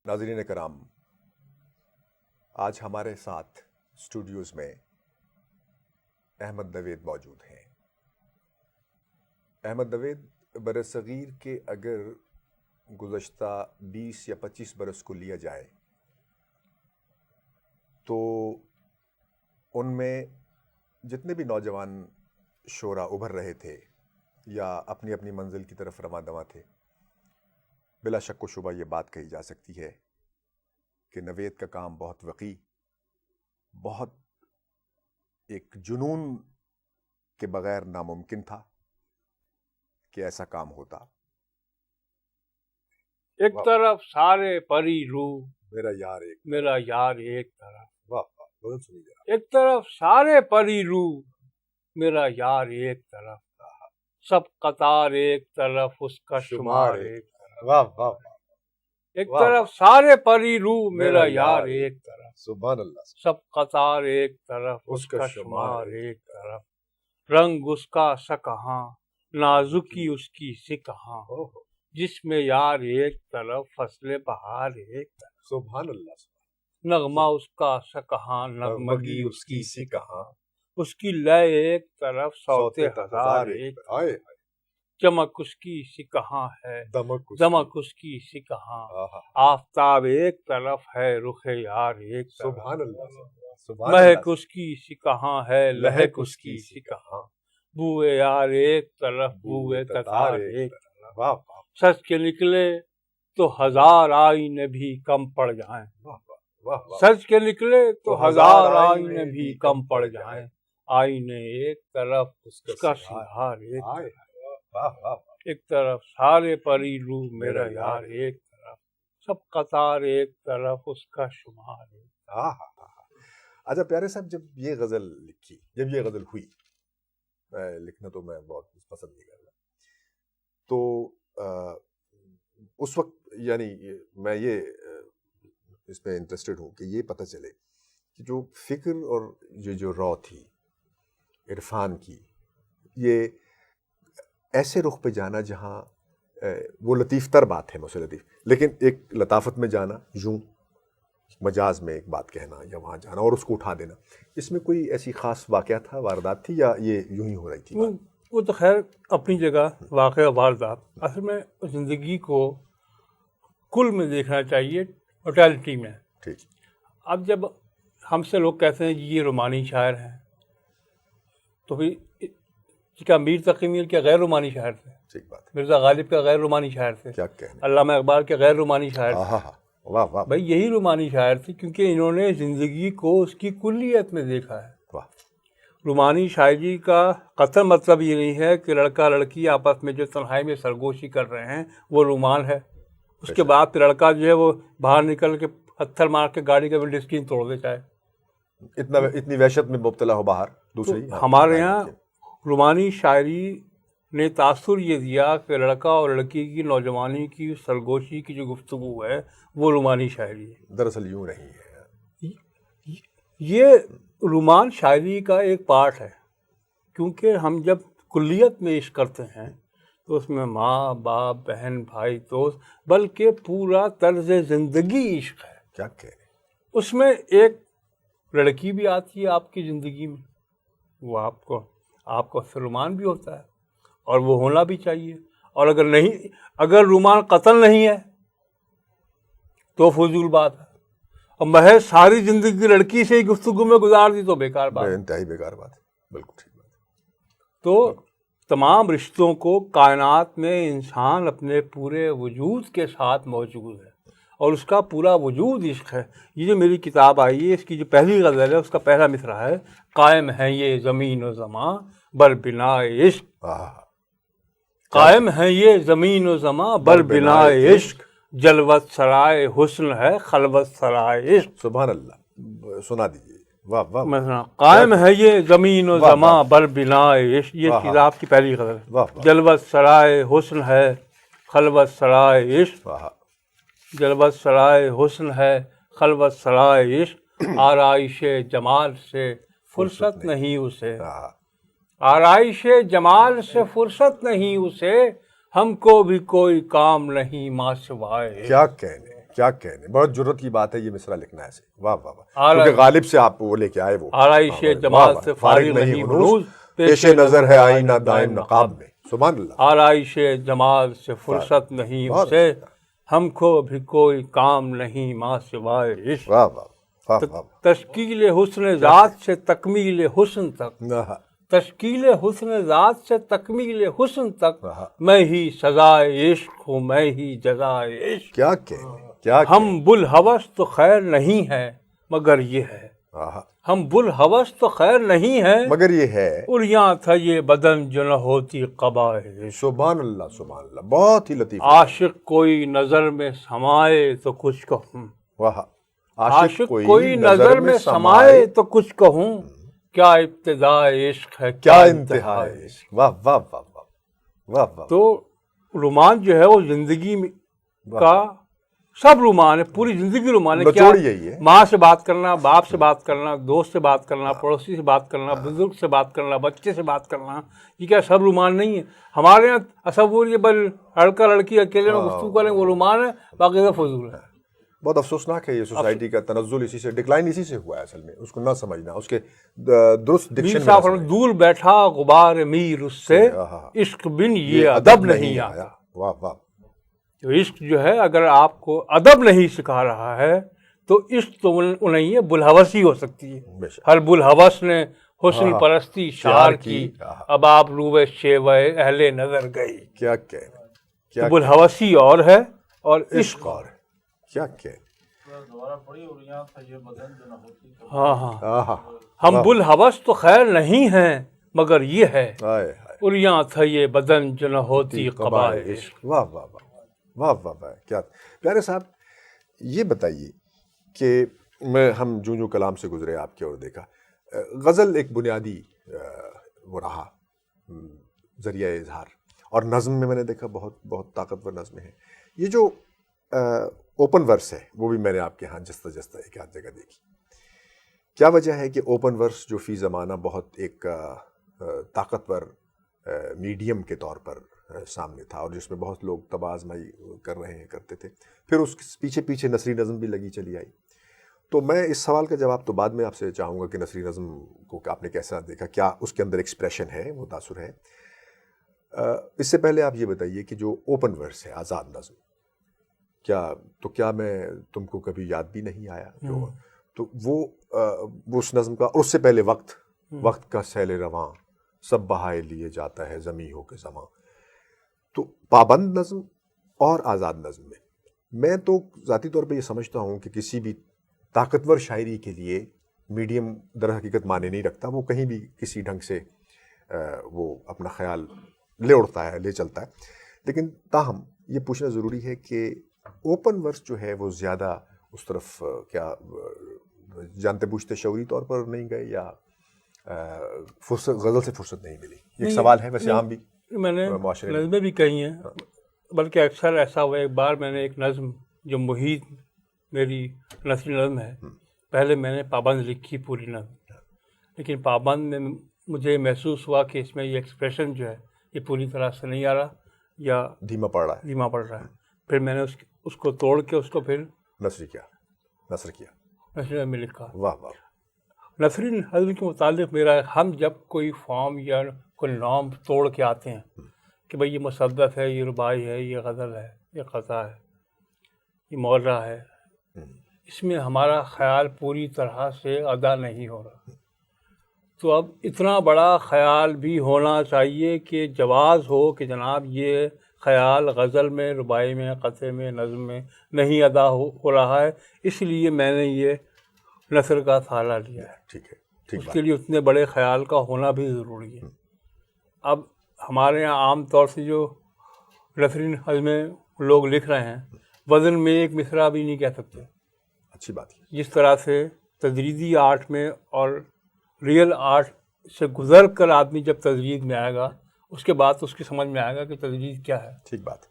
ناظرین کرام، آج ہمارے ساتھ اسٹوڈیوز میں احمد نوید موجود ہیں۔ احمد نوید برصغیر کے اگر گزشتہ 20 یا 25 برس کو لیا جائے تو ان میں جتنے بھی نوجوان شعراء ابھر رہے تھے یا اپنی اپنی منزل کی طرف رواں دواں تھے، بلا شک و شبہ یہ بات کہی جا سکتی ہے کہ نوید کا کام بہت وقی، بہت ایک جنون کے بغیر ناممکن تھا کہ ایسا کام ہوتا۔ ایک طرف سارے پری روح، میرا یار ایک طرف، واہ واہ، بہت سنی جا۔ ایک طرف سارے پری روح، میرا یار ایک طرف، سب قطار ایک طرف، اس کا شمار ایک طرف، واہ واہ، ایک طرف سارے پری روح، میرا یار ایک طرف، سبحان اللہ، سب قطار ایک طرف، اس کا شمار ایک طرف، رنگ اس کا سا کہاں، نازکی اس کی سی کہاں، جس میں یار ایک طرف، فصل بہار ایک طرف، سبحان اللہ، نغمہ اس کا سا کہاں، نغمگی اس کی سی کہاں، اس کی لے ایک طرف، صوت ہزار ایک طرف، چمک اس کی سی کہاں ہے، دمک اس کی سی کہاں، آفتاب ایک طرف ہے، رخ یار ایک طرف، سبحان اللہ، مہک اس کی سی کہاں ہے، لہک اس کی سی کہاں، بوئے یار ایک طرف، بوئے تتار ایک طرف، واہ سچ کے نکلے تو ہزار آئینے بھی کم پڑ جائیں، واہ، سچ کے نکلے تو ہزار آئینے بھی کم پڑ جائیں، آئینے ایک طرف، اس کا سنگھار ایک طرف، ایک طرف سارے پری روح، میرا یار ایک طرف، سب قطار ایک طرف، اس کا شمار ایک طرف۔ اچھا پیارے صاحب، جب یہ غزل لکھی، جب یہ غزل ہوئی، لکھنا تو میں بہت پسند نہیں کرتا، تو اس وقت یعنی میں یہ اس میں انٹرسٹڈ ہوں کہ یہ پتہ چلے کہ جو فکر اور یہ جو رو تھی عرفان کی، یہ ایسے رخ پہ جانا جہاں وہ لطیف تر بات ہے، مجھ سے لطیف، لیکن ایک لطافت میں جانا، یوں مجاز میں ایک بات کہنا یا وہاں جانا اور اس کو اٹھا دینا، اس میں کوئی ایسی خاص واقعہ تھا، واردات تھی، یا یہ یوں ہی ہو رہی تھی بات؟ وہ تو خیر اپنی جگہ واقعہ واردات، اصل میں زندگی کو کل میں دیکھنا چاہیے، ٹوٹیلٹی میں۔ ٹھیک۔ اب جب ہم سے لوگ کہتے ہیں کہ یہ رومانی شاعر ہیں، تو پھر کیا میر تقی میر کیا غیر رومانی شاعر تھے؟ ٹھیک بات ہے۔ مرزا غالب کا غیر رومانی شاعر تھے؟ کیا کہنے، علامہ اقبال کے غیر رومانی شاعر تھے؟ واہ واہ بھائی یہی رومانی شاعر تھے، کیونکہ انہوں نے زندگی کو اس کی کلیت میں دیکھا ہے۔ واہ، رومانی شاعری کا قطعاً مطلب یہ نہیں ہے کہ لڑکا لڑکی آپس میں جو تنہائی میں سرگوشی کر رہے ہیں وہ رومان ہے، اس کے بعد پھر لڑکا جو ہے وہ باہر نکل کے پتھر مار کے گاڑی کا ونڈو اسکرین توڑ دے چاہے، اتنی وحشت میں مبتلا ہو باہر دوسری۔ ہمارے یہاں رومانی شاعری نے تاثر یہ دیا کہ لڑکا اور لڑکی کی نوجوانی کی سرگوشی کی جو گفتگو ہے وہ رومانی شاعری ہے۔ دراصل یوں نہیں ہے، یہ رومان شاعری کا ایک پارٹ ہے، کیونکہ ہم جب کلیت میں عشق کرتے ہیں تو اس میں ماں باپ بہن بھائی دوست بلکہ پورا طرز زندگی عشق ہے۔ کیا کہہ رہے ہیں؟ اس میں ایک لڑکی بھی آتی ہے آپ کی زندگی میں، وہ آپ کو رومان بھی ہوتا ہے اور وہ ہونا بھی چاہیے، اور اگر رومان قتل نہیں ہے تو فضول بات ہے، اور محض ساری زندگی لڑکی سے ہی گفتگو میں گزار دی تو بیکار بات ہے، انتہائی بیکار بات ہے، بالکل ٹھیک بات ہے۔ تو تمام رشتوں کو کائنات میں انسان اپنے پورے وجود کے ساتھ موجود ہے اور اس کا پورا وجود عشق ہے۔ یہ جو میری کتاب آئی ہے، اس کی جو پہلی غزل ہے، اس کا پہلا مصرع ہے، قائم ہے یہ زمین و زماں بر بنا عشق، قائم ہے یہ زمین و زماں بر بنا عشق، جلوت سرائے حسن ہے خلوت سرائے عشق۔ سبحان اللہ، سنا دیجیے۔ واہ واہ، قائم ہے یہ زمین و زماں بر بنا عشق، یہ کتاب کی پہلی غزل ہے۔ جلوت سرائے حسن ہے خلوت سرائے عشق، جلوت سرائے حسن ہے خلوت سرائے عشق، آرائش جمال سے فرصت نہیں اسے، آرائش جمال سے فرصت نہیں اسے، ہم کو بھی کوئی کام نہیں ماں سوائے۔ کیا کہنے، کیا کہنے، بہت جرت کی بات ہے یہ مصرع لکھنا ایسے. واہ واہ واہ. کیونکہ غالب سے آپ وہ لے کے آئے، وہ آرائش جمال سے فارغ نہیں ہنوز، پیش نظر ہے آئینہ دائم نقاب میں. سبحان اللہ. آرائش جمال سے فرصت نہیں اسے، ہم کو بھی کوئی کام نہیں ماں سوائے عشق. واہ واہ واہ واہ. تشکیل حسن ذات سے تکمیل حسن تک، تشکیل حسن ذات سے تکمیل حسن تک، میں ہی سزائے عشق ہوں، میں ہی جزائے عشق. کیا کہنے، کیا ہم بلحوث تو خیر نہیں ہے مگر یہ ہے، ہم بلحوث تو خیر نہیں ہے مگر یہ ہے، اریاں تھا یہ بدن جو نہ ہوتی قبائے. سبحان اللہ سبحان اللہ. بہت ہی لطیف. عاشق کوئی نظر میں سمائے تو کچھ کہوں، واہ. عاشق کوئی نظر میں سمائے تو کچھ کہوں، کیا ابتدا عشق ہے کیا انتہا عشق. واہ واہ واہ واہ واہ واہ. تو رومان جو ہے وہ زندگی کا سب رومان ہے، پوری زندگی رومان ہے. کیا یہی ہے، ماں سے بات کرنا، باپ سے بات کرنا، دوست سے بات کرنا، پڑوسی سے بات کرنا، بزرگ سے بات کرنا، بچے سے بات کرنا، یہ کیا سب رومان نہیں ہے؟ ہمارے یہاں تصور یہ بل لڑکا لڑکی اکیلے میں گفتگو کریں وہ رومان ہے، باقی سب فضول ہے. بہت افسوسناک ہے یہ سوسائٹی کا تنزل اسی سے، ڈکلائن اسی سے ہوا ہے اصل میں. اس کو نہ سمجھنا، اس کے درست ڈکشن میں. دور بیٹھا غبار میر اس سے، عشق بن یہ ادب نہیں آیا. واہ واہ. تو عشق جو ہے اگر آپ کو ادب نہیں سکھا رہا ہے تو عشق تو نہیں ہے، بلحوثی ہو سکتی ہے. ہر بلحوث نے حسن پرستی شعار کی، اب آپ روبے شیوے اہل نظر گئی. کیا کہنے، بلحوثی اور ہے اور عشق اور ہے. کیا کہنے. ہاں ہاں. ہم بلحوث تو خیر نہیں ہیں مگر یہ ہے، اریاں تھا یہ بدن جو نہ ہوتی قبائے عشق. واہ واہ واہ واہ واہ واہ. کیا پیارے صاحب، یہ بتائیے کہ ہم جو کلام سے گزرے آپ کے اور دیکھا، غزل ایک بنیادی وہ رہا ذریعہ اظہار، اور نظم میں نے دیکھا بہت بہت طاقتور نظمیں ہیں. یہ جو اوپن ورس ہے وہ بھی میں نے آپ کے ہاں جستا جستا ایک آدھ جگہ دیکھی. کیا وجہ ہے کہ اوپن ورس جو فی زمانہ بہت ایک طاقتور میڈیم کے طور پر سامنے تھا، اور جس میں بہت لوگ طب آزمائی کر رہے ہیں، کرتے تھے، پھر اس پیچھے پیچھے نثری نظم بھی لگی چلی آئی. تو میں اس سوال کا جواب تو بعد میں آپ سے چاہوں گا کہ نثری نظم کو آپ نے کیسا دیکھا، کیا اس کے اندر ایکسپریشن ہے، وہ تاثر ہے. اس سے پہلے آپ یہ بتائیے کہ جو اوپن ورس ہے، آزاد نظم، کیا میں تم کو کبھی یاد بھی نہیں آیا جو، تو وہ اس نظم کا، اور اس سے پہلے وقت کا سیل رواں سب بہائے لیے جاتا ہے زمیں ہو کے زماں. تو پابند نظم اور آزاد نظم میں تو ذاتی طور پہ یہ سمجھتا ہوں کہ کسی بھی طاقتور شاعری کے لیے میڈیم در حقیقت معنی نہیں رکھتا. وہ کہیں بھی کسی ڈھنگ سے وہ اپنا خیال لے اڑتا ہے، لے چلتا ہے. لیکن تاہم یہ پوچھنا ضروری ہے کہ اوپن ورس جو ہے وہ زیادہ اس طرف کیا جانتے بوجھتے شعوری طور پر نہیں گئے، یا غزل سے فرصت نہیں ملی؟ ایک سوال ہے ویسے عام بھی، میں نے نظمیں بھی کہی ہیں، بلکہ اکثر ایسا ہوا. ایک بار میں نے ایک نظم جو محیط میری نثری نظم ہے، پہلے میں نے پابند لکھی پوری نظم، لیکن پابند میں مجھے محسوس ہوا کہ اس میں یہ ایکسپریشن جو ہے یہ پوری طرح سے نہیں آ رہا، یا دھیما پڑ رہا ہے. پھر میں نے اس کو توڑ کے اس کو پھر نثر کیا. نثری میں لکھا. واہ واہ. نثری نظم کے متعلق میرا، ہم جب کوئی فارم یا کوئی نام توڑ کے آتے ہیں کہ بھئی یہ مصدف ہے، یہ رباعی ہے، یہ غزل ہے، یہ قطعہ ہے، یہ مورع ہے، اس میں ہمارا خیال پوری طرح سے ادا نہیں ہو رہا. تو اب اتنا بڑا خیال بھی ہونا چاہیے کہ جواز ہو کہ جناب یہ خیال غزل میں، رباعی میں، قطعے میں، نظم میں نہیں ادا ہو رہا ہے، اس لیے میں نے یہ نثر کا سہارا لیا ہے. ٹھیک ہے. اس کے لیے اتنے بڑے خیال کا ہونا بھی ضروری ہے. اب ہمارے یہاں عام طور سے جو نثری نظمیں لوگ لکھ رہے ہیں، وزن میں ایک مصرع بھی نہیں کہہ سکتے. اچھی بات ہے. جس طرح سے تجریدی آرٹ میں اور ریئل آرٹ سے گزر کر آدمی جب تجرید میں آئے گا، اس کے بعد اس کی سمجھ میں آئے گا کہ تجرید کیا ہے. ٹھیک بات ہے.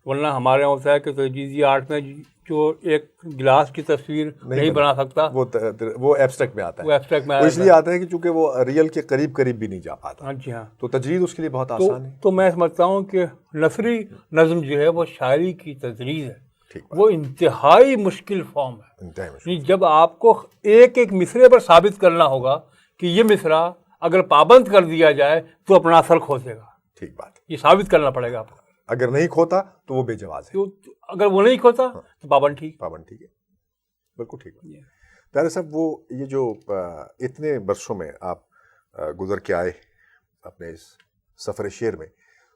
ورنہ ہمارے یہاں ہوتا ہے کہ تجریدی آرٹ میں جو ایک گلاس کی تصویر نہیں بنا سکتا، وہ ایبسٹریکٹ میں آتا ہے. وہ ایبسٹریکٹ میں اس لیے آتا ہے کہ چونکہ وہ ریئل کے قریب بھی نہیں جا پاتا. ہاں جی ہاں. تو تجرید اس کے لیے بہت آسان ہے. تو میں سمجھتا ہوں کہ نثری نظم جو ہے وہ شاعری کی تجرید ہے، وہ انتہائی مشکل فارم ہے. انتہائی مشکل. جب آپ کو ایک ایک مصرے پر ثابت کرنا ہوگا کہ یہ مصرع اگر پابند کر دیا جائے تو اپنا اثر کھو دے گا. ٹھیک بات. یہ ثابت کرنا پڑے گا آپ کو. اگر نہیں کھوتا تو وہ بے جواز ہے. اگر وہ نہیں کھوتا تو پابند ٹھیک. پابند ٹھیک ہے. بالکل ٹھیک ہے. پیارے صاحب، وہ یہ جو اتنے برسوں میں آپ گزر کے آئے اپنے اس سفر شعر میں،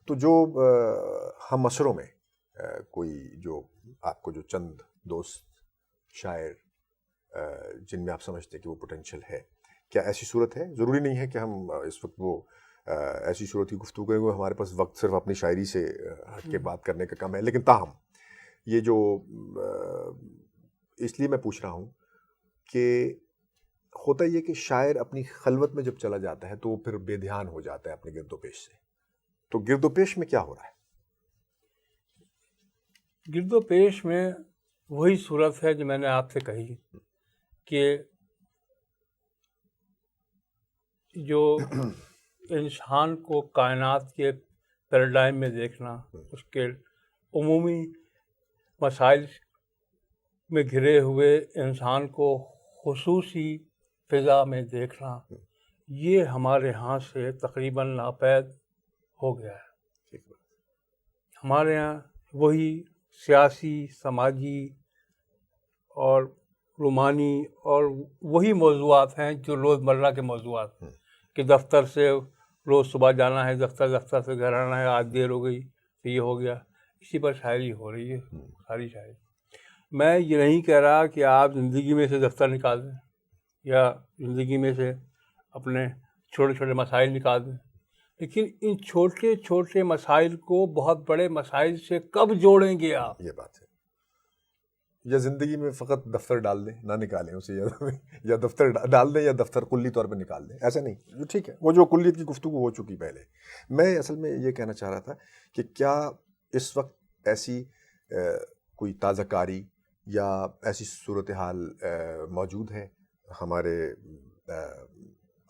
تو جو ہم عصروں میں کوئی جو آپ کو جو چند دوست شاعر جن میں آپ سمجھتے ہیں کہ وہ پوٹینشیل ہے، کیا ایسی صورت ہے؟ ضروری نہیں ہے کہ ہم اس وقت وہ ایسی صورت کی گفتگو کریں گے. ہمارے پاس وقت صرف اپنی شاعری سے ہٹ کے بات کرنے کا کم ہے، لیکن تاہم یہ جو اس لیے میں پوچھ رہا ہوں کہ ہوتا یہ کہ شاعر اپنی خلوت میں جب چلا جاتا ہے تو وہ پھر بے دھیان ہو جاتا ہے اپنے گرد و پیش سے. تو گرد و پیش میں کیا ہو رہا ہے؟ گرد و پیش میں وہی صورت ہے جو میں نے آپ سے کہی کہ جو انسان کو کائنات کے پیراڈائم میں دیکھنا، اس کے عمومی مسائل میں گھرے ہوئے انسان کو خصوصی فضا میں دیکھنا، یہ ہمارے ہاں سے تقریباً ناپید ہو گیا ہے. ہمارے ہاں وہی سیاسی، سماجی اور رومانی اور وہی موضوعات ہیں جو روزمرہ کے موضوعات ہیں کہ دفتر سے روز صبح جانا ہے، دفتر سے گھر آنا ہے، آج دیر ہو گئی تو یہ ہو گیا. اسی پر شاعری ہو رہی ہے، ساری شاعری. میں یہ نہیں کہہ رہا کہ آپ زندگی میں سے دفتر نکال دیں یا زندگی میں سے اپنے چھوٹے چھوٹے مسائل نکال دیں، لیکن ان چھوٹے چھوٹے مسائل کو بہت بڑے مسائل سے کب جوڑیں گے آپ؟ یہ بات ہے. یا زندگی میں فقط دفتر ڈال دیں، نہ نکالیں اسے، یا دفتر ڈال دیں یا دفتر کلی طور پہ نکال دیں. ایسا نہیں، جو ٹھیک ہے وہ جو کلیت کی گفتگو ہو چکی پہلے. میں اصل میں یہ کہنا چاہ رہا تھا کہ کیا اس وقت ایسی کوئی تازہ کاری یا ایسی صورتحال موجود ہے ہمارے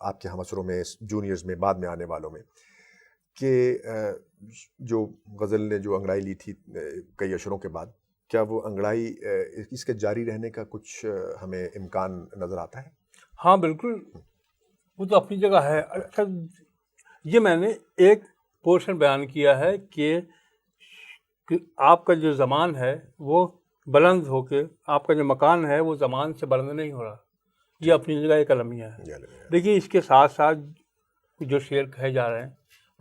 آپ کے ہم عصروں میں، جونیئرز میں، بعد میں آنے والوں میں، کہ جو غزل نے جو انگڑائی لی تھی کئی اشروں کے بعد، کیا وہ انگڑائی اس کے جاری رہنے کا کچھ ہمیں امکان نظر آتا ہے؟ ہاں بالکل، وہ تو اپنی جگہ ہے. اچھا، یہ میں نے ایک پورشن بیان کیا ہے کہ آپ کا جو زمان ہے وہ بلند ہو کے، آپ کا جو مکان ہے وہ زمان سے بلند نہیں ہو رہا. یہ اپنی جگہ ایک المیہ ہے. لیکن اس کے ساتھ ساتھ جو شعر کہے جا رہے ہیں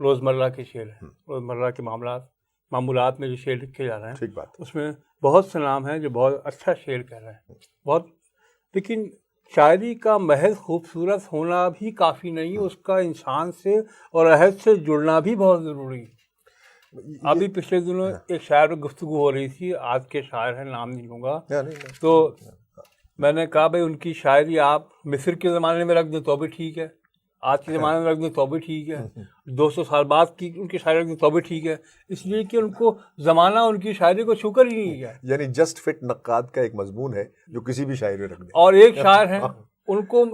روزمرہ کے شعر ہیں، روزمرہ کے معمولات میں جو شعر لکھے جا رہے ہیں، ٹھیک بات. اس میں بہت سے نام ہیں جو بہت اچھا شعر کہہ رہے ہیں بہت. لیکن شاعری کا محض خوبصورت ہونا بھی کافی نہیں، اس کا انسان سے اور عہد سے جڑنا بھی بہت ضروری ہے. ابھی پچھلے دنوں ایک شاعر پر گفتگو ہو رہی تھی، آج کے شاعر ہیں، نام نہیں لوں گا، تو میں نے کہا بھائی ان کی شاعری آپ مصر کے زمانے میں رکھ دیں تو بھی ٹھیک ہے، آج کے زمانے میں رکھ دیں تو بھی ٹھیک ہے، 200 سال بعد کی ان کی شاعری رکھ دیں تو بھی ٹھیک ہے، اس لیے کہ ان کو زمانہ ان کی شاعری کو چھو کر ہی نہیں گیا. یعنی جسٹ فٹ نقاد کا ایک مضمون ہے جو کسی بھی شاعری میں رکھ دیں. اور ایک شاعر ہیں ان کو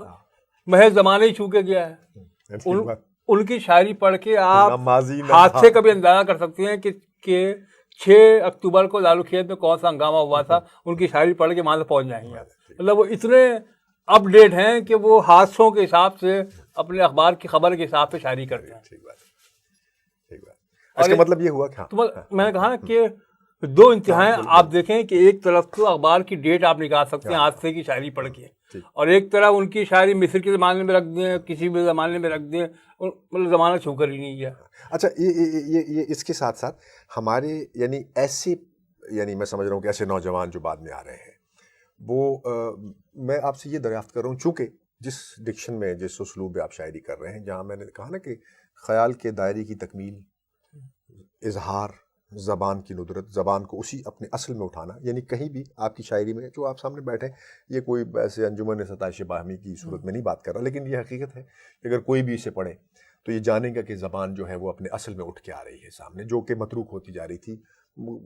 محض زمانے ہی چھو کے گیا ہے. ان کی شاعری پڑھ کے آپ ہاتھ سے کبھی اندازہ کر سکتے ہیں کہ 6 اکتوبر کو لالو کھیت میں کون سا ہنگامہ ہوا تھا. ان کی شاعری پڑھ کے وہاں سے پہنچ جائیں گے. مطلب وہ اتنے اپ ڈیٹ ہیں کہ وہ حادثوں کے حساب سے، اپنے اخبار کی خبر کے حساب سے شاعری کرتے ہیں. ٹھیک بات. اس کا مطلب یہ ہوا کہ میں نے کہا کہ دو انتہائیں آپ دیکھیں کہ ایک طرف تو اخبار کی ڈیٹ آپ نکال سکتے ہیں حادثے کی شاعری پڑھ کے، اور ایک طرف ان کی شاعری مصر کے زمانے میں رکھ دیں، کسی بھی زمانے میں رکھ دیں، مطلب زمانہ چھو کر ہی نہیں گیا. اچھا، یہ اس کے ساتھ ساتھ ہمارے یعنی ایسے، یعنی میں سمجھ رہا ہوں کہ ایسے نوجوان جو بعد میں آ رہے ہیں، وہ میں آپ سے یہ دریافت کر رہا ہوں، چونکہ جس ڈکشن میں، جس اسلوب میں آپ شاعری کر رہے ہیں، جہاں میں نے کہا نا کہ خیال کے دائرے کی تکمیل، اظہار، زبان کی ندرت، زبان کو اسی اپنے اصل میں اٹھانا، یعنی کہیں بھی آپ کی شاعری میں جو آپ سامنے بیٹھے، یہ کوئی ایسے انجمن ستائش باہمی کی صورت میں نہیں بات کر رہا، لیکن یہ حقیقت ہے کہ اگر کوئی بھی اسے پڑھے تو یہ جانیں گا کہ زبان جو ہے وہ اپنے اصل میں اٹھ کے آ رہی ہے سامنے، جو کہ متروک ہوتی جا رہی تھی.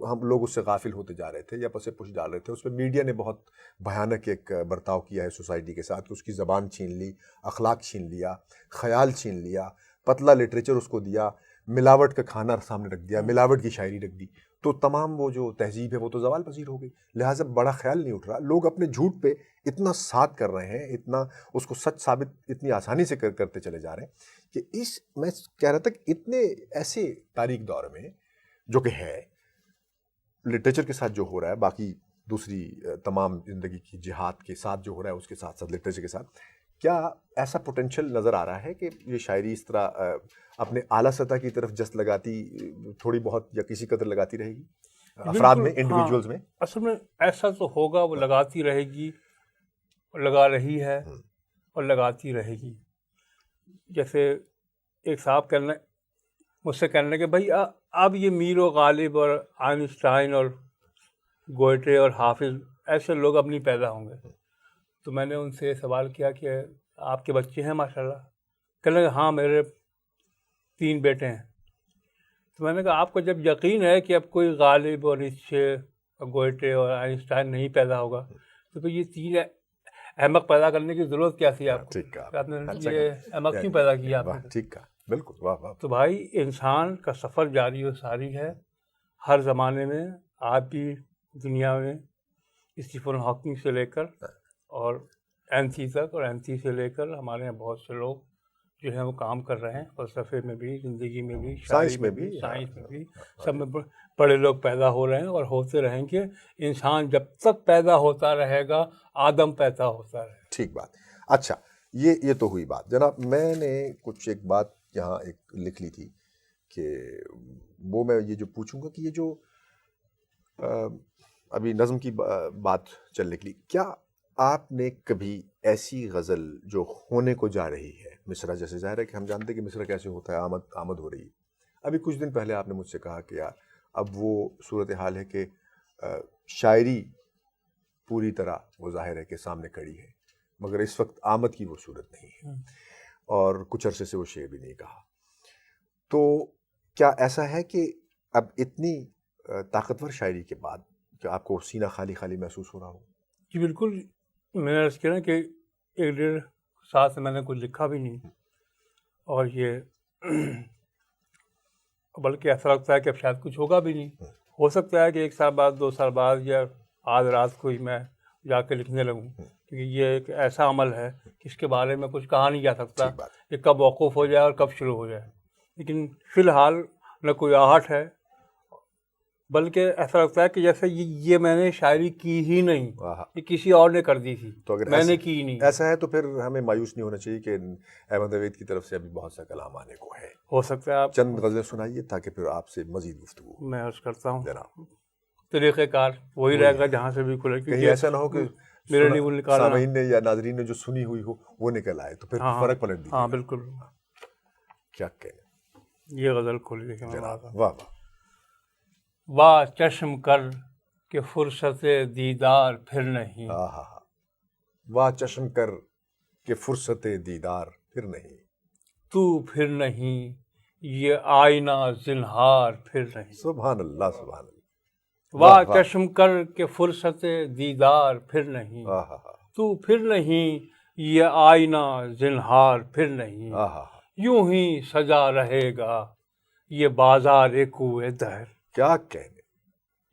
ہم لوگ اس سے غافل ہوتے جا رہے تھے یا پسے پش ڈال رہے تھے. اس میں میڈیا نے بہت بھیانک ایک برتاؤ کیا ہے سوسائٹی کے ساتھ، اس کی زبان چھین لی، اخلاق چھین لیا، خیال چھین لیا، پتلا لٹریچر اس کو دیا، ملاوٹ کا کھانا سامنے رکھ دیا، ملاوٹ کی شاعری رکھ دی. تو تمام وہ جو تہذیب ہے وہ تو زوال پذیر ہو گئی. لہٰذا بڑا خیال نہیں اٹھ رہا. لوگ اپنے جھوٹ پہ اتنا ساتھ کر رہے ہیں, اتنا اس کو سچ ثابت اتنی آسانی سے کرتے چلے جا رہے ہیں کہ میں کہہ رہا تھا کہ اتنے ایسے تاریخ دور میں جو کہ ہے لٹریچر کے ساتھ جو ہو رہا ہے, باقی دوسری تمام زندگی کی جہاد کے ساتھ جو ہو رہا ہے اس کے ساتھ ساتھ لٹریچر کے ساتھ, کیا ایسا پوٹینشیل نظر آ رہا ہے کہ یہ شاعری اس طرح اپنے اعلیٰ سطح کی طرف جست لگاتی تھوڑی بہت یا کسی قدر لگاتی رہے گی افراد میں, انڈیویجولز میں؟ اصل میں ایسا تو ہوگا, وہ لگاتی رہے گی, لگا رہی ہے اور لگاتی رہے گی. جیسے ایک صاحب مجھ سے کہنے کہ بھائی اب یہ میر و غالب اور آئنسٹائن اور گوئٹے اور حافظ ایسے لوگ اب نہیں پیدا ہوں گے. تو میں نے ان سے سوال کیا کہ آپ کے بچے ہیں ماشاء اللہ؟ کہنے لگے ہاں میرے 3 بیٹے ہیں. تو میں نے کہا آپ کو جب یقین ہے کہ اب کوئی غالب اور نیچے اور گوئٹے اور آئنسٹائن نہیں پیدا ہوگا تو پھر یہ 3 احمق پیدا کرنے کی ضرورت کیا تھی آپ کو؟ آپ نے یہ احمق کیوں پیدا کیا آپ نے؟ ٹھیک کہا, بالکل, واہ واہ. تو بھائی انسان کا سفر جاری و ساری ہے ہر زمانے میں. آپ بھی دنیا میں اسٹیفن ہاکنگ سے لے کر اور اینتھی تک, اور اینتھی سے لے کر ہمارے یہاں بہت سے لوگ جو ہیں وہ کام کر رہے ہیں, فلسفے میں بھی, زندگی میں بھی, سائنس میں بھی, سائنس میں بھی, سب میں بڑے لوگ پیدا ہو رہے ہیں اور ہوتے رہیں گے. انسان جب تک پیدا ہوتا رہے گا آدم پیدا ہوتا رہے گا. ٹھیک بات. اچھا, یہ تو ہوئی بات. جناب میں نے کچھ ایک بات یہاں ایک لکھ لی تھی کہ وہ میں یہ جو پوچھوں گا کہ یہ جو ابھی نظم کی بات چلنے کے لیے, کیا آپ نے کبھی ایسی غزل جو ہونے کو جا رہی ہے, مصرع جیسے, ظاہر ہے کہ ہم جانتے ہیں کہ مصرع کیسے ہوتا ہے, آمد ہو رہی ہے. ابھی کچھ دن پہلے آپ نے مجھ سے کہا کہ یار اب وہ صورتحال ہے کہ شاعری پوری طرح وہ ظاہر ہے کہ سامنے کھڑی ہے, مگر اس وقت آمد کی وہ صورت نہیں ہے, اور کچھ عرصے سے وہ شعر بھی نہیں کہا. تو کیا ایسا ہے کہ اب اتنی طاقتور شاعری کے بعد کہ آپ کو سینہ خالی خالی محسوس ہو رہا ہو؟ جی بالکل. میں نے عرض کیا نا کہ 1-1.5 سال سے میں نے کچھ لکھا بھی نہیں, اور یہ بلکہ ایسا لگتا ہے کہ اب شاید کچھ ہوگا بھی نہیں. ہو سکتا ہے کہ 1 سال بعد, 2 سال بعد, یا آج رات کو ہی میں جا کے لکھنے لگوں, کیونکہ یہ ایک ایسا عمل ہے کہ اس کے بارے میں کچھ کہا نہیں جا سکتا کہ کب موقوف ہو جائے اور کب شروع ہو جائے. لیکن فی الحال نہ کوئی آہٹ ہے, بلکہ ایسا لگتا ہے کہ جیسے یہ میں نے شاعری کی ہی نہیں, یہ کسی اور نے کر دی تھی, تو اگر میں نے کی ہی نہیں. ایسا ہے تو پھر ہمیں مایوس نہیں ہونا چاہیے کہ احمد عوید کی طرف سے ابھی بہت سا کلام آنے کو ہے. ہو سکتا ہے آپ چند غزلیں سنائیے تاکہ پھر آپ سے مزید گفتگو. میں عرض کرتا ہوں جناب طریقہ کار وہی رہے گا جہاں سے بھی کھلے, کہیں ایسا نہ ہو کہ میرے لیے وہ نکالا سامعین نے یا ناظرین نے جو سنی ہوئی ہو وہ نکل آئے تو پھر فرق پلٹ دیجیے. ہاں بالکل. کیا کہنے, یہ غزل کھولی دیکھیں. واہ واہ. واہ چشم کر کہ فرصت دیدار پھر نہیں, واہ چشم کر کہ فرصت دیدار پھر نہیں, تو پھر نہیں یہ آئینہ زنہار پھر نہیں. سبحان اللہ, سبحان اللہ. واہ چشم کر کہ فرصت دیدار پھر نہیں, تو پھر نہیں یہ آئینہ زنہار پھر نہیں. یوں ہی سجا رہے گا یہ بازار کوئے دہر. کیا کہنے,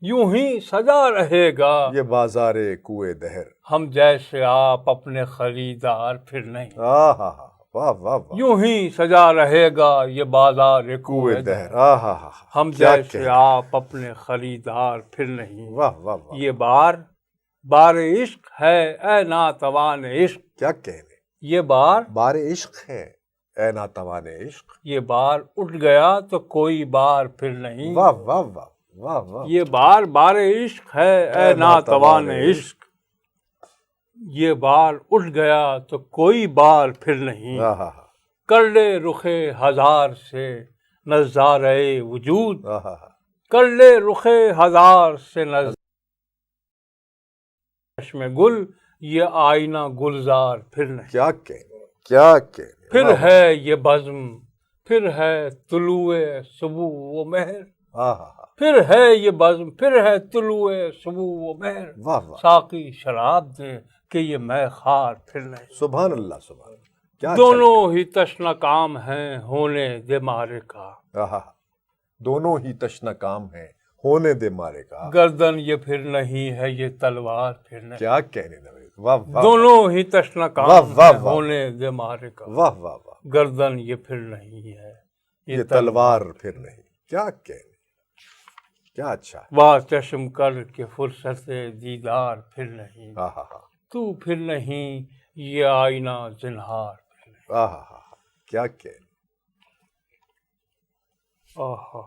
یوں ہی سجا رہے گا یہ بازار کوئے دہر. ہم جیسے آپ اپنے خریدار پھر نہیں. واہ واہ واہ. یوں ہی سجا رہے گا یہ بازار کوئے دہر. ہم جیسے آپ اپنے خریدار پھر نہیں. واہ واہ واہ. یہ بار عشق ہے اے ناتوان عشق. کیا کہنے, یہ بار عشق ہے اے ناتوان عشق. یہ بار اٹھ گیا تو کوئی بار پھر نہیں. واہ واہ واہ واہ واہ. یہ بار عشق ہے اے ناتوان عشق. یہ بار اٹھ گیا تو کوئی بار پھر نہیں. کر لے رخ ہزار سے نظارے وجود. کر لے رخ ہزار سے نظارے چشم گل یہ آئینہ گلزار پھر نہیں. کیا کہنے, کیا کہنے. پھر ہے یہ بزم, پھر ہے طلوع صبح و مہر. پھر ہے یہ بزم, پھر ہے طلوع صبح و مہر. ساقی شراب دے کہ یہ میں خار پھر نہیں. سبحان اللہ, سبحان اللہ. دونوں ہی تشنہ کام ہیں ہونے دے مارے کا. دونوں ہی تشنہ کام ہیں ہونے دے مارے کا، گردن یہ پھر نہیں ہے یہ تلوار پھر نہیں، کیا کہنے نوید، واہ واہ دونوں ہی تشنا واہ کام واہ ہے واہ، ہونے دے مارے کا، واہ واہ واہ، گردن یہ پھر نہیں ہے یہ تلوار پھر نہیں، کیا کہنے، کیا اچھا ہے، واہ چشم کر کے فرصت دیدار پھر نہیں، ہاں ہاں ہاں، تو پھر نہیں یہ آئینہ زنہار پھر نہیں، ہاں ہاں ہاں، کیا کہنے، آہا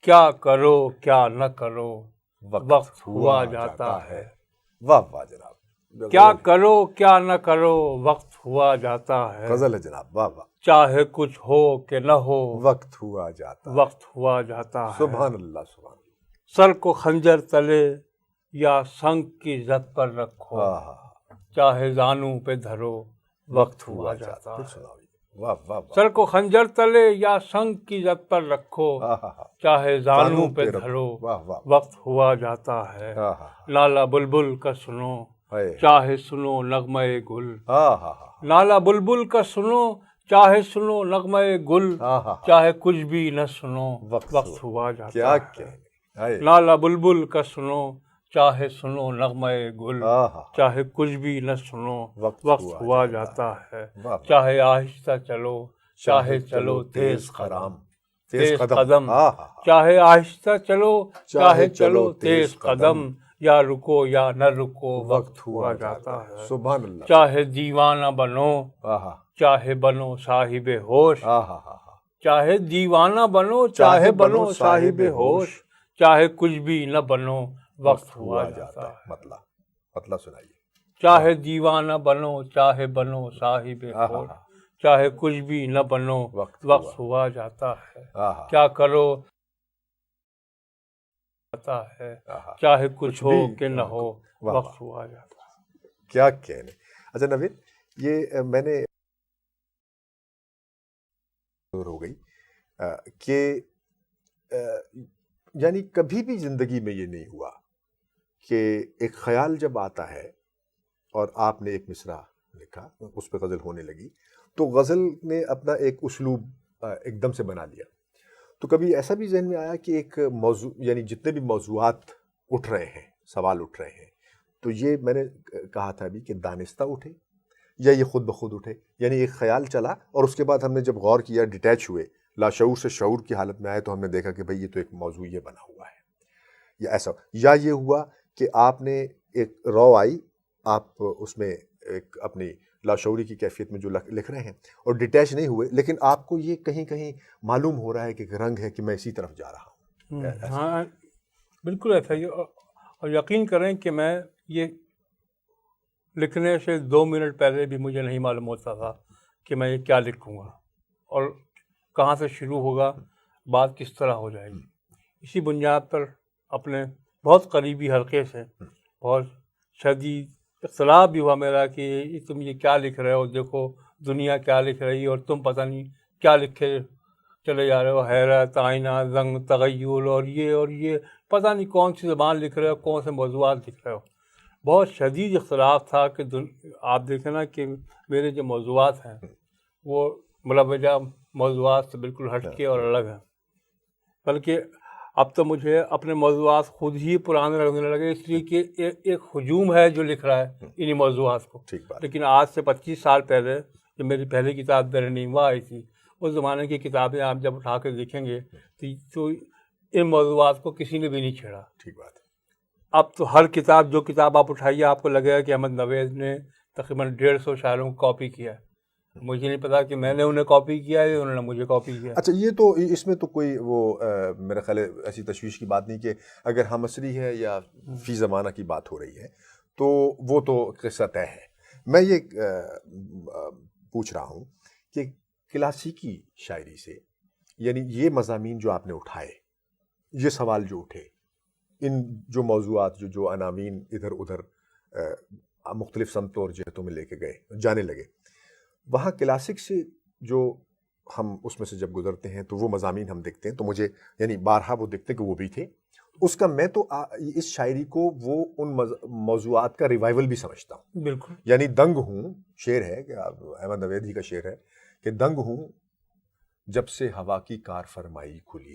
کیا کرو کیا نہ کرو وقت ہوا جاتا ہے، واہ واہ جناب، کیا کرو کیا نہ کرو وقت ہوا جاتا ہے، غزل ہے جناب، واہ واہ، چاہے کچھ ہو کہ نہ ہو وقت ہوا جاتا ہے، وقت ہوا جاتا ہے، سبحان اللہ سبحان اللہ، سر کو خنجر تلے یا سنگ کی زد پر رکھو، ہاں ہاں ہاں، چاہے زانوں پہ دھرو وقت ہوا جاتا پھر ہے، سناؤ، واہ واہ واہ، سر کو خنجر تلے یا سنگ کی زد پر رکھو، ہاں ہاں ہاں، چاہے زانوں زانوں پہ رکھو، دھرو واہ واہ، وقت ہوا جاتا ہے، ہاں ہاں ہاں، لالا بلبل کا سنو ہائے، چاہے سنو نغمہ گل، ہاں ہاں ہاں، لالا بلبل کا سنو چاہے سنو نغمہ گل، ہاں ہاں، چاہے کچھ بھی نہ سنو وقت وقت ہوا جاتا کیا ہے، کہنے، ہائے، لالا بلبل کا سنو چاہے سنو نغمہ گل، ہاں ہاں، چاہے کچھ بھی نہ سنو وقت وقت ہوا جاتا ہے، واہ، چاہے آہستہ چلو چاہے چلو تیز قدم، تیز قدم، قدم، ہاں ہاں، چاہے آہستہ چلو چاہے چلو تیز قدم، یا رکو یا نہ رکو وقت ہوا جاتا ہے، سبحان اللہ، چاہے دیوانہ بنو ہاں ہاں چاہے بنو صاحب ہوش، ہاں ہاں ہاں، چاہے دیوانہ بنو چاہے بنو صاحب ہوش، چاہے کچھ بھی نہ بنو وقت ہوا جاتا ہے، مطلب سنائیے، چاہے دیوانہ بنو چاہے بنو صاحب ہاں ہوش، ہاں، چاہے کچھ بھی نہ بنو وقت ہوا جاتا ہے، ہاں ہاں، کیا کرو جاتا ہے، ہاں، چاہے کچھ ہو بھی کہ نہ ہو واہ وقت واہ، ہوا جاتا ہے، کیا کہنے، اچھا نوید، یہ میں نے ہو گئی کہ یعنی کبھی بھی زندگی میں یہ نہیں ہوا کہ ایک خیال جب آتا ہے اور آپ نے ایک مصرع لکھا، اس پہ غزل ہونے لگی، تو غزل نے اپنا ایک اسلوب ایک دم سے بنا لیا، تو کبھی ایسا بھی ذہن میں آیا کہ ایک موضوع، یعنی جتنے بھی موضوعات اٹھ رہے ہیں، سوال اٹھ رہے ہیں، تو یہ میں نے کہا تھا ابھی کہ دانستہ اٹھے یا یہ خود بخود اٹھے، یعنی ایک خیال چلا اور اس کے بعد ہم نے جب غور کیا، ڈیٹیچ ہوئے، لاشعور سے شعور کی حالت میں آئے، تو ہم نے دیکھا کہ بھئی یہ تو ایک موضوع یہ بنا ہوا ہے، یا ایسا، یا یہ ہوا کہ آپ نے ایک رو آئی، آپ اس میں ایک اپنی لاشعوری کی کیفیت میں جو لکھ رہے ہیں اور ڈیٹیچ نہیں ہوئے، لیکن آپ کو یہ کہیں کہیں معلوم ہو رہا ہے کہ ایک رنگ ہے کہ میں اسی طرف جا رہا ہوں، ہاں بالکل ایسا ہی، اور یقین کریں کہ میں یہ لکھنے سے 2 منٹ پہلے بھی مجھے نہیں معلوم ہوتا تھا کہ میں یہ کیا لکھوں گا اور کہاں سے شروع ہوگا، بات کس طرح ہو جائے گی، اسی بنیاد پر اپنے بہت قریبی حلقے سے بہت شدید اختلاف بھی ہوا میرا کہ تم یہ کیا لکھ رہے ہو، دیکھو دنیا کیا لکھ رہی ہے اور تم پتہ نہیں کیا لکھے چلے جا رہے ہو، حیرت، آئینہ، زنگ، تغیل، اور یہ پتہ نہیں کون سی زبان لکھ رہے ہو، کون سے موضوعات لکھ رہے ہو، بہت شدید اختلاف تھا کہ آپ دیکھیں نا کہ میرے جو موضوعات ہیں وہ ملوثہ موضوعات سے بالکل ہٹ کے اور الگ ہیں، بلکہ اب تو مجھے اپنے موضوعات خود ہی پرانے لگنے لگے، اس لیے کہ ایک ہجوم ہے جو لکھ رہا ہے انہی موضوعات کو، ٹھیک بات، لیکن آج سے 25 سال پہلے جب میری پہلی کتاب در نیوا آئی تھی، اس زمانے کی کتابیں آپ جب اٹھا کے دیکھیں گے تو ان موضوعات کو کسی نے بھی نہیں چھیڑا، ٹھیک بات، اب تو ہر کتاب، جو کتاب آپ اٹھائیے آپ کو لگے گا کہ احمد نوید نے تقریباً 150 شاعروں کو کاپی کیا ہے، مجھے نہیں پتا کہ میں نے انہیں کاپی کیا ہے یا انہوں نے مجھے کاپی کیا ہے۔ اچھا، یہ تو اس میں تو کوئی وہ میرا خیال ہے ایسی تشویش کی بات نہیں کہ اگر ہم عصری ہے یا فی زمانہ کی بات ہو رہی ہے تو وہ تو قصہ طے ہے، میں یہ پوچھ رہا ہوں کہ کلاسیکی شاعری سے، یعنی یہ مضامین جو آپ نے اٹھائے، یہ سوال جو اٹھے، ان جو موضوعات جو عناوین ادھر ادھر مختلف سمتوں اور جہتوں میں لے کے گئے، جانے لگے، وہاں کلاسک سے جو ہم اس میں سے جب گزرتے ہیں تو وہ مضامین ہم دیکھتے ہیں، تو مجھے یعنی بارہا وہ دیکھتے کہ وہ بھی تھے، اس کا میں تو اس شاعری کو وہ ان موضوعات کا ریوائول بھی سمجھتا ہوں، بالکل، یعنی دنگ ہوں، شعر ہے کہ احمد نوید ہی کا شعر ہے کہ دنگ ہوں جب سے ہوا کی کار فرمائی کھلی،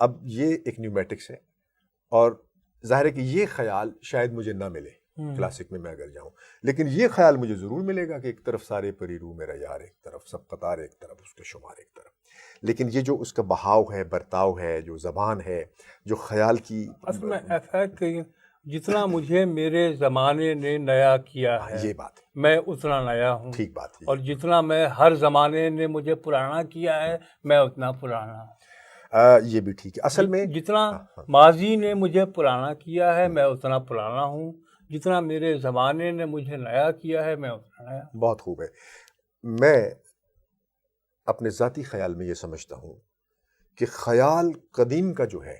اب یہ ایک نیومیٹکس ہے اور ظاہر ہے کہ یہ خیال شاید مجھے نہ ملے کلاسک میں اگر جاؤں، لیکن یہ خیال مجھے ضرور ملے گا کہ ایک طرف سارے پری رو میرا یار ایک طرف، سب قطار ایک طرف، اس کے شمار ایک طرف. لیکن یہ جو اس کا بہاؤ ہے، برتاؤ ہے، جو زبان ہے، جو خیال کی اصل میں ایسا ہے کہ جتنا مجھے میرے زمانے نے نیا کیا ہے یہ بات ہے، میں اتنا نیا ہوں، ٹھیک بات ہے. اور جتنا میں ہر زمانے نے مجھے پرانا کیا ہے میں اتنا پرانا ہوں. یہ بھی ٹھیک ہے. اصل میں جتنا ماضی نے مجھے پرانا کیا ہے میں اتنا پرانا ہوں، جتنا میرے زمانے نے مجھے نیا کیا ہے میں اتنا نیا. بہت خوب ہے. میں اپنے ذاتی خیال میں یہ سمجھتا ہوں کہ خیال قدیم کا جو ہے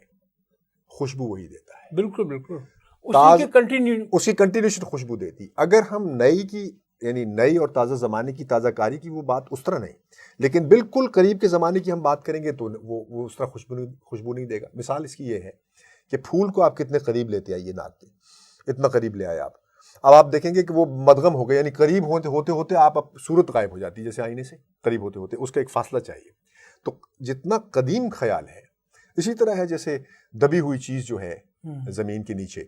خوشبو وہی دیتا ہے. بالکل بالکل اسی کنٹینیوشن خوشبو دیتی. اگر ہم نئی کی یعنی نئی اور تازہ زمانے کی تازہ کاری کی وہ بات اس طرح نہیں، لیکن بالکل قریب کے زمانے کی ہم بات کریں گے تو وہ اس طرح خوشبو نہیں دے گا. مثال اس کی یہ ہے کہ پھول کو آپ کتنے قریب لیتے آئیے ناک کے، اتنا قریب لے آئے آپ، اب آپ دیکھیں گے کہ وہ مدغم ہو گئے، یعنی قریب ہوتے ہوتے آپ صورت غائب ہو جاتی ہے جیسے آئینے سے، قریب ہوتے ہوتے اس کا ایک فاصلہ چاہیے. تو جتنا قدیم خیال ہے اسی طرح ہے جیسے دبی ہوئی چیز جو ہے زمین کے نیچے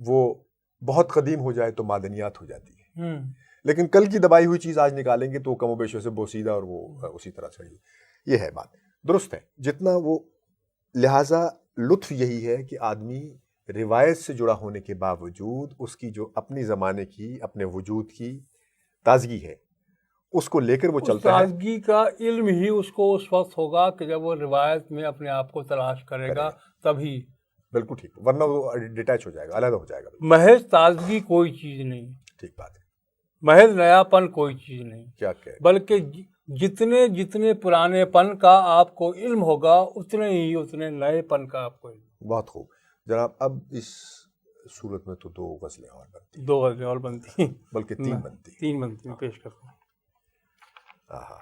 وہ بہت قدیم ہو جائے تو معدنیات ہو جاتی ہے، لیکن کل کی دبائی ہوئی چیز آج نکالیں گے تو کم و بیش سے بوسیدہ اور وہ اسی طرح سے. یہ ہے بات درست ہے جتنا وہ. لہٰذا لطف یہی ہے کہ آدمی روایت سے جڑا ہونے کے باوجود اس کی جو اپنی زمانے کی اپنے وجود کی تازگی ہے اس کو لے کر وہ چلتا ہے. تازگی کا علم ہی اس کو اس وقت ہوگا کہ جب وہ روایت میں اپنے آپ کو تلاش کرے گا تبھی. بالکل ٹھیک، ورنہ وہ ڈیٹیچ ہو جائے گا، علیحدہ ہو جائے گا. محض تازگی کوئی چیز نہیں، ٹھیک بات ہے. محض نیاپن کوئی چیز نہیں، کیا کہ بلکہ جتنے پرانے پن کا آپ کو علم ہوگا اتنے نئے پن کا آپ کو علم. بہت خوب جناب. اب اس صورت میں تو 2 غزلیں اور بنتی ہیں، 2 غزلیں اور بنتی ہیں، بلکہ 3 بنتی ہیں. 3 بنتی ہیں، پیش کرتا ہوں. آہا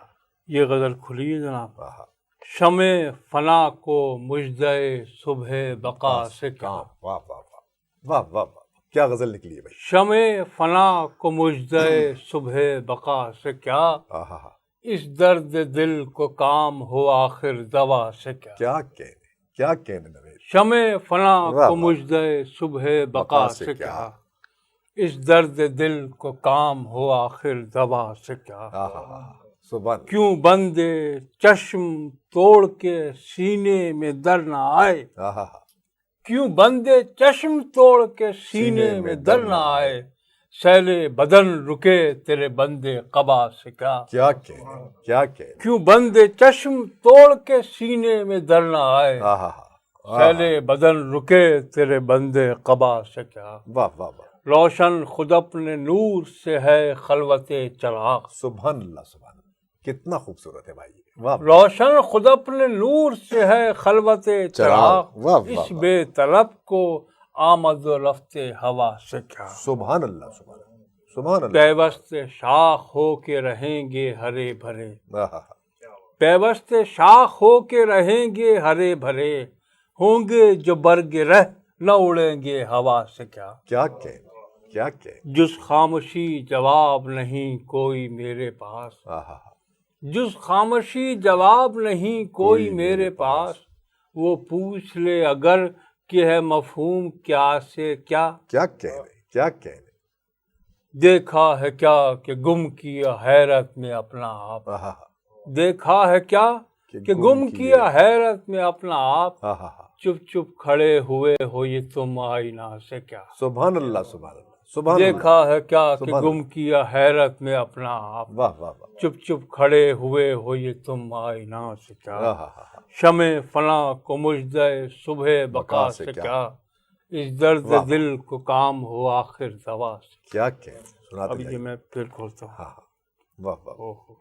یہ غزل کھلی ہے جناب. آہا. شمع فنا کو مژدہ صبح بقا سے کیا. واہ واہ واہ واہ واہ واہ، کیا غزل نکلی ہے بھائی. شمع فنا کو مژدہ صبح بقا سے کیا، آہا. اس درد دل کو کام ہو آخر دوا سے کیا. کیا کہنے نوید. شمع فنا کو مژدہ صبح بقا سے کیا، اس درد دل کو کام ہو آخر دوا سے کیا. سبحان. کیوں بندے چشم توڑ کے سینے میں در نہ آئے، کیوں بندے چشم توڑ کے سینے میں در نہ آئے، سیل بدن رکے تیرے بندے قبا سے کیا. کیا کہنے. کیوں بندے چشم توڑ کے سینے میں در نہ آئے، سیل بدن رکے تیرے بندے قبا سے کیا. واہ واہ واہ. روشن خود اپنے نور سے ہے خلوت چراغ. سبحان اللہ سبحان اللہ، کتنا خوبصورت ہے بھائی. واہ. روشن خود اپنے نور سے ہے خلوت چراغ، اس بے طلب کو آمد و رفت ہوا سے کیا. سبحان اللہ سبحان اللہ سبحان اللہ. پیوست شاخ ہو کے رہیں گے ہرے بھرے، پیوست شاخ ہو کے رہیں گے ہرے بھرے، ہوں گے جو برگ رہ نہ اڑیں گے ہوا سے کیا. کیا کہ جس خاموشی جواب نہیں کوئی میرے پاس، جس خاموشی جواب نہیں کوئی میرے پاس، وہ پوچھ لے اگر کہ ہے مفہوم کیا سے کیا. کیا کہنے. دیکھا ہے کیا کہ گم کیا حیرت میں اپنا آپ، دیکھا ہے کیا کہ گم کیا حیرت میں اپنا آپ، چپ چپ کھڑے ہوئے ہو یہ تم آئینہ سے کیا. سبحان اللہ سبحان اللہ سبحان اللہ. دیکھا ہے کیا کہ گم کیا حیرت میں اپنا آپ، واہ واہ واہ. چپ چپ کھڑے ہوئے ہو یہ تم آئینہ سے کیا. شمع فنا کو مژدہ صبح بقا سے کیا، اس درد دل کو کام ہو آخر دوا سے. کیا کہ اب یہ میں پھر کھولتا ہوں. واہ واہ.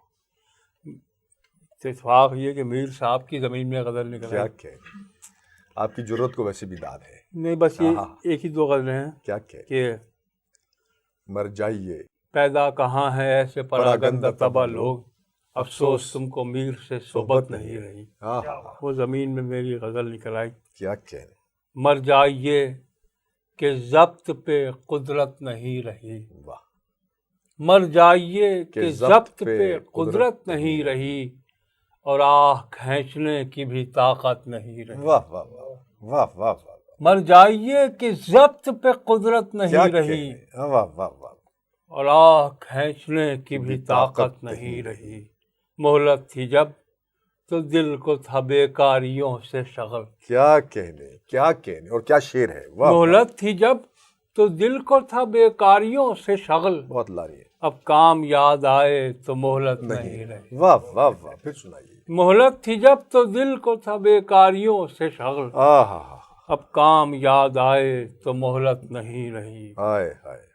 اتفاق یہ کہ میر صاحب کی زمین میں غزل نکل کیا کہ آپ کی جرت کو ویسے بھی داد ہے. نہیں بس یہ ایک ہی 2 غزلیں ہیں. کیا کہ مر جائیے پیدا کہاں ہے ایسے پراگندہ طبع لوگ، افسوس تم کو میر سے صحبت نہیں رہی. وہ زمین میں میری غزل نکل آئی. کیا کہنے. مر جائیے کہ ضبط پہ قدرت نہیں رہی، مر جائیے کہ ضبط پہ قدرت نہیں رہی اور آہ کھینچنے کی بھی طاقت نہیں رہی. واہ واہ واہ واہ واہ واہ، مر جائیے کہ ضبط پہ قدرت کیا نہیں رہی کہنے، واہ واہ واہ، اور آہ کھینچنے کی بھی طاقت نہیں رہی. مہلت تھی جب تو دل کو تھا بیکاریوں سے شغل. کیا کہنے، کیا کہنے، اور کیا شعر ہے، واہ واہ، مہلت تھی جب تو دل کو تھا بیکاریوں سے شغل. بہت لاری ہے، اب کام یاد آئے تو مہلت نہیں رہی. واہ واہ واہ، پھر سنائیے. مہلت تھی جب تو دل کو تھا بیکاریوں سے شغل. آہ ہا ہا، اب کام یاد آئے تو مہلت نہیں رہی. ہائے ہائے،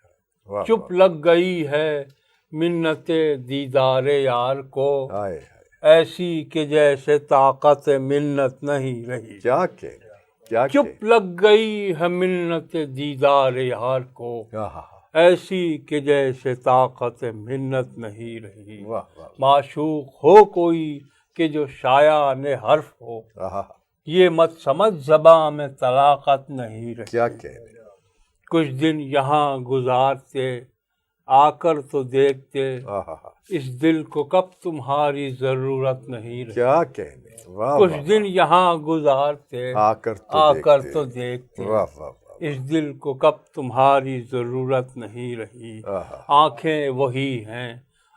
واہ چپ لگ گئی ہے منت دیدار یار کو، ہائے ہائے، ایسی کہ جیسے طاقت منت نہیں رہی. کیا کہنے، کیا چپ لگ گئی ہے منت دیدار یار کو، ہاں ہاں، ایسی کہ جیسے طاقت منت نہیں رہی. واہ واہ، معشوق ہو کوئی کہ جو شایان حرف ہو، ہاں، یہ مت سمجھ زباں میں طلاقت نہیں رہی. کیا کہنے، کچھ دن یہاں گزارتے آ کر تو دیکھتے، ہاں ہاں، اس دل کو کب تمہاری ضرورت نہیں رہی. کیا کہنے، واہ کچھ واہ، دن یہاں گزارتے آ کر تو دیکھتے، واہ واہ واہ، اس دل کو کب تمہاری ضرورت نہیں رہی. آہا، آنکھیں وہی ہیں،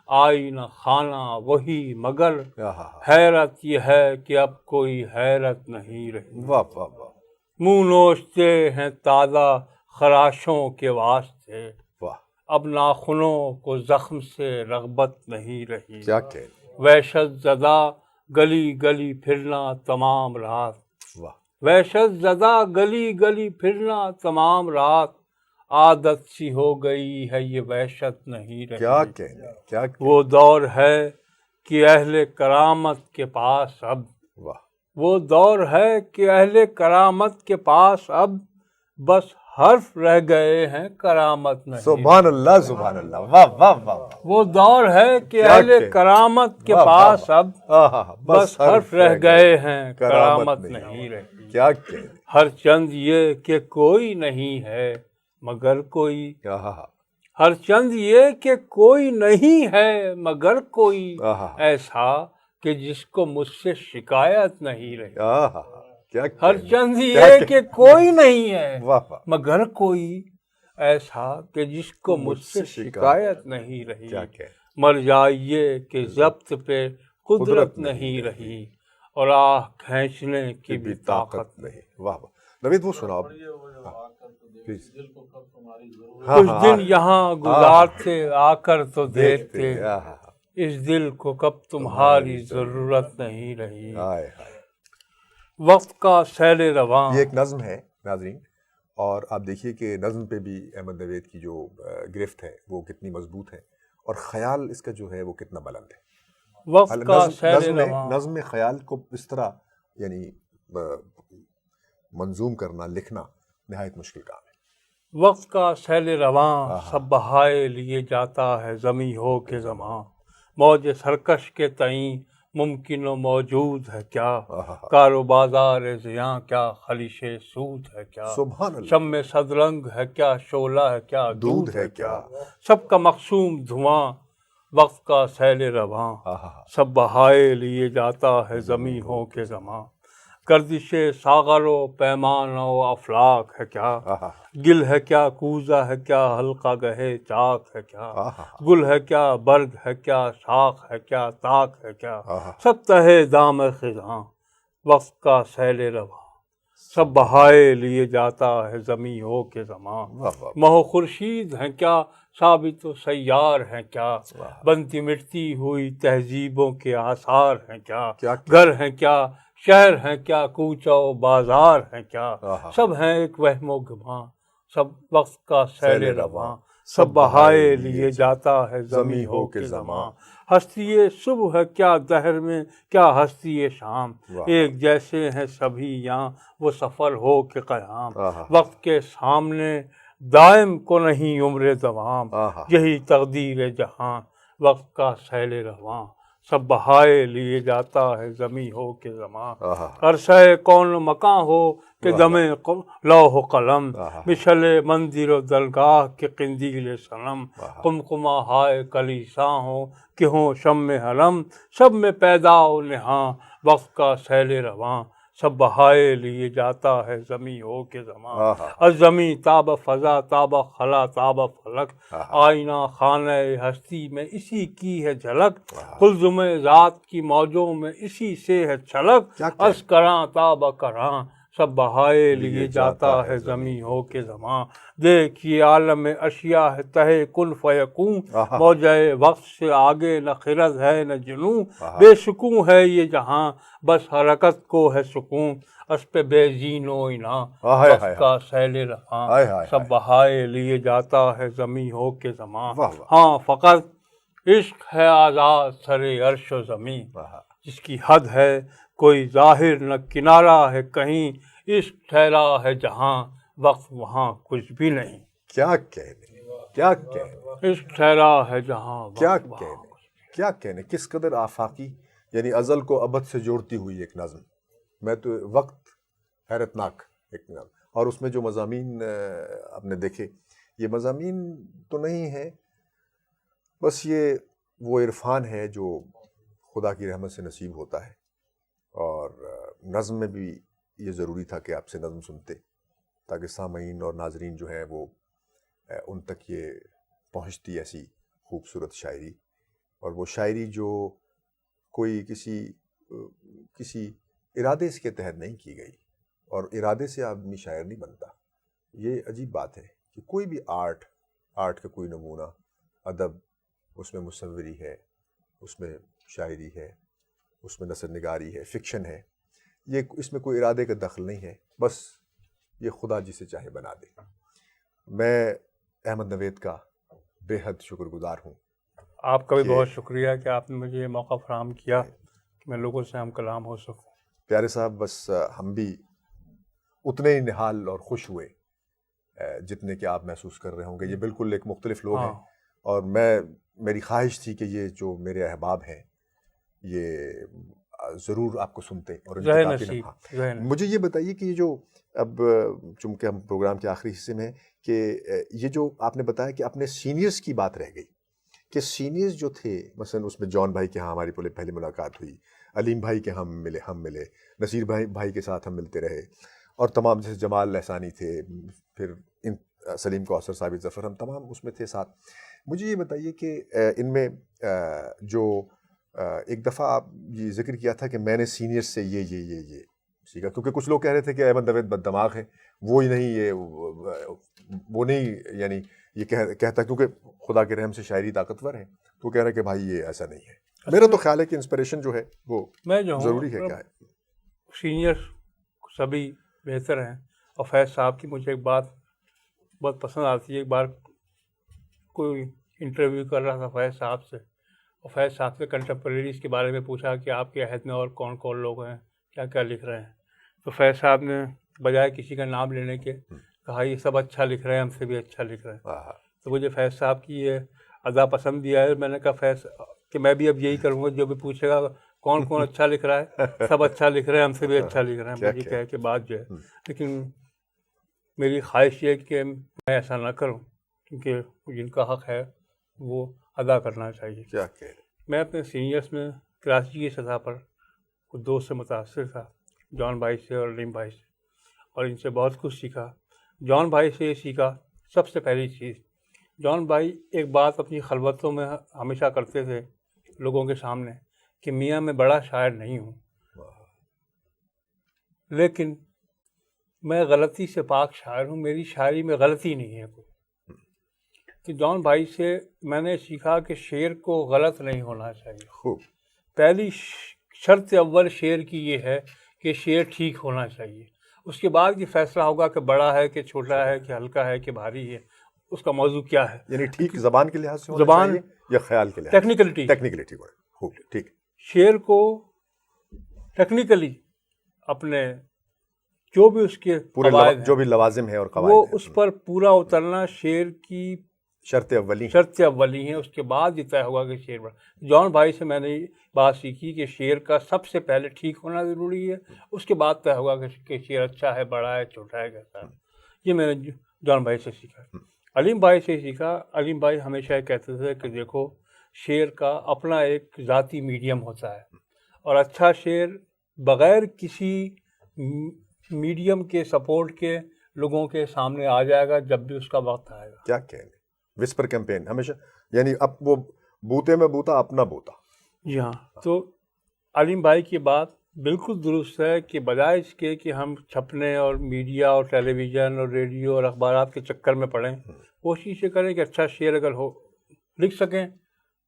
آئینہ خانہ وہی، مگر آہا، حیرت یہ ہے کہ اب کوئی حیرت نہیں رہی. واہ واہ واہ، منہ نوچتے ہیں تازہ خراشوں کے واسطے، واہ، اب ناخنوں کو زخم سے رغبت نہیں رہی. کیا کہنے، وحشت زدہ گلی گلی پھرنا تمام رات، واہ، وحشت زدہ گلی گلی پھرنا تمام رات، عادت سی ہو گئی ہے یہ وحشت نہیں رہی. کیا کہنے، کیا کہنے، وہ دور ہے کہ اہل کرامت کے پاس اب، واہ، وہ دور ہے کہ اہل کرامت کے پاس اب بس حرف رہ گئے ہیں کرامت نہیں. سبحان اللہ، سبحان اللہ، واہ واہ واہ، وہ دور ہے کہ کیا اہل کہ- کرامت کے واہ، واہ، پاس اب آہا، بس حرف رہ گئے ہیں کرامت نہیں رہی. کیا کہنے، ہر چند یہ کہ کوئی نہیں ہے مگر کوئی، آہا، ہر چند یہ کہ کوئی نہیں ہے مگر کوئی، آہا، ایسا کہ جس کو مجھ سے شکایت نہیں رہی. آہا، کیا ہر کہنے، چند کیا یہ کہنے، کہ کوئی نہیں ہے واہ واہ، مگر کوئی، ایسا کہ جس کو مجھ سے شکایت نہیں رہی. کیا کہنے، مر جائیے کہ ضبط پہ قدرت نہیں رہی اور آہ کھینچنے کی بھی طاقت نہیں. واہ واہ، نوید وہ سناؤ پلیز. کچھ دن یہاں گزارتے آ کر تو دیکھتے، آہا، اس دل کو کب تمہاری ضرورت نہیں رہی. ہائے ہائے. وقت کا سیل رواں، یہ ایک نظم ہے ناظرین، اور آپ دیکھیے کہ نظم پہ بھی احمد نوید کی جو گرفت ہے وہ کتنی مضبوط ہے، اور خیال اس کا جو ہے وہ کتنا بلند ہے. وقت کا سیل رواں، نظم میں خیال کو اس طرح یعنی منظوم کرنا، لکھنا نہایت مشکل کام ہے. وقت کا سیل رواں سب بہائے لیے جاتا ہے زمیں ہو کے زماں. موج سرکش کے تئیں ممکن و موجود ہے کیا، کار و بازار زیاں کیا، خلیش سود ہے کیا. سبحان اللہ، شم صدرنگ ہے کیا، شعلہ ہے کیا، دودھ ہے کیا. سب کا مقصوم دھواں وقت کا سیل رواں، آہا، سب بہائے لیے جاتا ہے زمیں ہو کے زماں. گردش ساغر و پیمان و افلاک ہے کیا، آہا، گل ہے کیا، کوزہ ہے کیا، حلقہ گہے چاک ہے کیا. آہا، گل ہے کیا، برگ ہے کیا، شاخ ہے کیا، طاق ہے کیا. آہا، سب تہے دام خزاں وقت کا سیل رواں، سب بہائے لیے جاتا ہے زمیں ہو کے زماں. واہ واہ، مہ و خورشید ہیں کیا، ثابت و سیار ہیں کیا، بنتی مٹتی ہوئی تہذیبوں کے آثار ہیں کیا. کیا گھر ہیں کیا، شہر ہیں کیا، کوچہ و بازار ہیں کیا. آہا، سب ہیں ایک وہم و گماں، سب وقت کا سیل سیل رواں، رواں، سب بہائے لیے جاتا ہے زمیں ہو کے زماں. ہستی صبح ہے کیا، دہر میں کیا ہستی شام، واہ، ایک جیسے ہیں سبھی یہاں وہ سفر ہو کے قیام. آہا، وقت کے سامنے دائم کو نہیں عمر دوام، آہا، یہی تقدیر جہاں وقت کا سیل رواں، سب بہائے لیے جاتا ہے زمیں ہو کہ زماں، آہا، عرصہ کون مکاں ہو کہ دمے لوح و قلم، آہا، مشل منزل و درگاہ کے قندیل صنم، آہا، قمقمہ ہائے کلیساں ہو کہ ہوں شم حلم، سب میں پیدا و نہاں وقت کا سیل رواں، سب بہائے لیے جاتا ہے زمیں ہو کہ زماں، آہا، الزمیں تاب فضا تاب خلا تاب فلک، آہا، آئینہ خانہ ہستی میں اسی کی ہے جھلک، آہا، قلزم ذات کی موجوں میں اسی سے ہے چھلک، کیا کہہ از کراں تاب کراں سب بہائے لیے جاتا ہے زمیں ہو کہ زماں، دیکھیے عالم اشیاء ہے تہے کن فیکون، آہا، موجہ وقت سے آگے نہ خرد ہے نہ جنوں، آہا، بے سکون ہے یہ جہاں بس حرکت کو ہے سکون، اس پہ بے زین و انا ہائے وقت ہائے کا سیل رواں، ہائے ہائے سب ہائے، بہائے لیے جاتا ہے زمیں ہو کہ زماں، واہ واہ، ہاں فقط عشق ہے آزاد سر عرش و زمیں، آہا، جس کی حد ہے کوئی ظاہر نہ کنارہ ہے کہیں، عشق ٹھہرا ہے جہاں وقت وہاں کچھ بھی نہیں، کیا کہنے، کیا کہنے، عشق ٹھہرا ہے جہاں کیا وقت وہاں کہنے، کیا کہنے، کس قدر آفاقی، یعنی ازل کو ابد سے جوڑتی ہوئی ایک نظم، میں تو وقت حیرت ناک ایک نظم، اور اس میں جو مضامین آپ نے دیکھے، یہ مضامین تو نہیں ہیں، بس یہ وہ عرفان ہے جو خدا کی رحمت سے نصیب ہوتا ہے، اور نظم میں بھی یہ ضروری تھا کہ آپ سے نظم سنتے تاکہ سامعین اور ناظرین جو ہیں وہ ان تک یہ پہنچتی ایسی خوبصورت شاعری، اور وہ شاعری جو کوئی کسی ارادے کے تحت نہیں کی گئی، اور ارادے سے آدمی شاعر نہیں بنتا، یہ عجیب بات ہے کہ کوئی بھی آرٹ کا کوئی نمونہ، ادب، اس میں مصوری ہے، اس میں شاعری ہے، اس میں نثر نگاری ہے، فکشن ہے، یہ اس میں کوئی ارادے کا دخل نہیں ہے، بس یہ خدا جسے چاہے بنا دے۔ میں احمد نوید کا بے حد شکر گزار ہوں۔ آپ کا بھی کہ بہت شکریہ کہ آپ نے مجھے یہ موقع فراہم کیا کہ میں لوگوں سے ہم کلام ہو سکوں۔ پیارے صاحب، بس ہم بھی اتنے ہی نہال اور خوش ہوئے جتنے کہ آپ محسوس کر رہے ہوں گے، یہ بالکل ایک مختلف لوگ ہیں، اور میری خواہش تھی کہ یہ جو میرے احباب ہیں یہ ضرور آپ کو سنتے اور ان کی کافی ہاں۔ مجھے یہ بتائیے کہ یہ جو اب چونکہ ہم پروگرام کے آخری حصے میں ہیں، کہ یہ جو آپ نے بتایا کہ اپنے سینئرز کی بات رہ گئی، کہ سینئرز جو تھے، مثلا اس میں جان بھائی کے ہاں ہماری پہلی ملاقات ہوئی، علیم بھائی کے ہم ملے، نصیر بھائی کے ساتھ ہم ملتے رہے، اور تمام جیسے جمال لہسانی تھے، پھر سلیم کوثر، ثابت ظفر، ہم تمام اس میں تھے ساتھ۔ مجھے یہ بتائیے کہ ان میں جو ایک دفعہ آپ یہ ذکر کیا تھا کہ میں نے سینئر سے یہ سیکھا، کیونکہ کچھ لوگ کہہ رہے تھے کہ احمد نوید بد دماغ ہے، وہ ہی نہیں، وہ نہیں، یعنی یہ کہتا کیونکہ خدا کے رحم سے شاعری طاقتور ہے، تو کہہ رہے کہ بھائی یہ ایسا نہیں ہے۔ میرا تو خیال ہے کہ انسپریشن جو ہے وہ ضروری ہے۔ کیا ہے، سینئر سبھی بہتر ہیں، اور فیض صاحب کی مجھے ایک بات بہت پسند آتی ہے۔ ایک بار کوئی انٹرویو کر رہا تھا فیض صاحب سے، اور فیض صاحب سے کنٹمپریریز کے بارے میں پوچھا کہ آپ کے عہد میں اور کون کون لوگ ہیں، کیا کیا لکھ رہے ہیں، تو فیض صاحب نے بجائے کسی کا نام لینے کے کہا یہ سب اچھا لکھ رہے ہیں، ہم سے بھی اچھا لکھ رہے ہیں۔ تو مجھے فیض صاحب کی یہ ادا پسند بھی ہے، میں نے کہا فیض کہ میں بھی اب یہی کروں گا، جو بھی پوچھے گا کون کون اچھا لکھ رہا ہے، سب اچھا لکھ رہے ہیں، ہم سے بھی اچھا لکھ رہے ہیں، مجھے کہہ کے بات جو ہے۔ لیکن میری خواہش یہ ہے کہ میں ایسا نہ کروں، کیونکہ جن کا حق ہے وہ ادا کرنا چاہیے۔ کیا کہہ رہے، میں اپنے سینئرس میں کراچی کی سطح پر کچھ دوست سے متاثر تھا، جان بھائی سے اور علیم بھائی سے، اور ان سے بہت کچھ سیکھا۔ جان بھائی سے یہ سیکھا، سب سے پہلی چیز، جان بھائی ایک بات اپنی خلوتوں میں ہمیشہ کرتے تھے لوگوں کے سامنے کہ میاں میں بڑا شاعر نہیں ہوں، لیکن میں غلطی سے پاک شاعر ہوں، میری شاعری میں غلطی نہیں ہے کوئی۔ کہ جان بھائی سے میں نے سیکھا کہ شعر کو غلط نہیں ہونا چاہیے۔ خوب، پہلی شرط اول شعر کی یہ ہے کہ شعر ٹھیک ہونا چاہیے، اس کے بعد یہ فیصلہ ہوگا کہ بڑا ہے کہ چھوٹا ہے کہ ہلکا ہے کہ بھاری ہے، اس کا موضوع کیا ہے۔ یعنی ٹھیک زبان کے لحاظ سے ہونا چاہیے یا خیال کے لحاظ سے؟ ٹیکنیکلٹی، خوب، ٹھیک۔ شعر کو ٹیکنیکلی اپنے جو بھی اس کے پورے قواعد ہیں، جو بھی لوازم ہے اور قواعد وہ ہیں، اس پر پورا اترنا، شعر کی شرط اولی شرط اولی ہیں، اس کے بعد یہ طے ہوگا کہ شعر بڑا۔ جان بھائی سے میں نے بات سیکھی کہ شعر کا سب سے پہلے ٹھیک ہونا ضروری ہے، اس کے بعد طے ہوگا کہ شعر اچھا ہے، بڑا ہے، چھوٹا ہے، کیسا ہے۔ یہ میں نے جان بھائی سے سیکھا۔ علیم بھائی سے سیکھا، علیم بھائی ہمیشہ یہ کہتے تھے کہ دیکھو شعر کا اپنا ایک ذاتی میڈیم ہوتا ہے، اور اچھا شعر بغیر کسی میڈیم کے سپورٹ کے لوگوں کے سامنے آ جائے گا جب بھی اس کا وقت آئے گا۔ کیا کہنے، وسپر کیمپین ہمیشہ، یعنی اب وہ بوتے میں بوتا اپنا بوتا۔ جی ہاں، تو علیم بھائی کی بات بالکل درست ہے کہ بجائے اس کے کہ ہم چھپنے اور میڈیا اور ٹیلی ویژن اور ریڈیو اور اخبارات کے چکر میں پڑیں، کوشش یہ کریں کہ اچھا شعر اگر ہو لکھ سکیں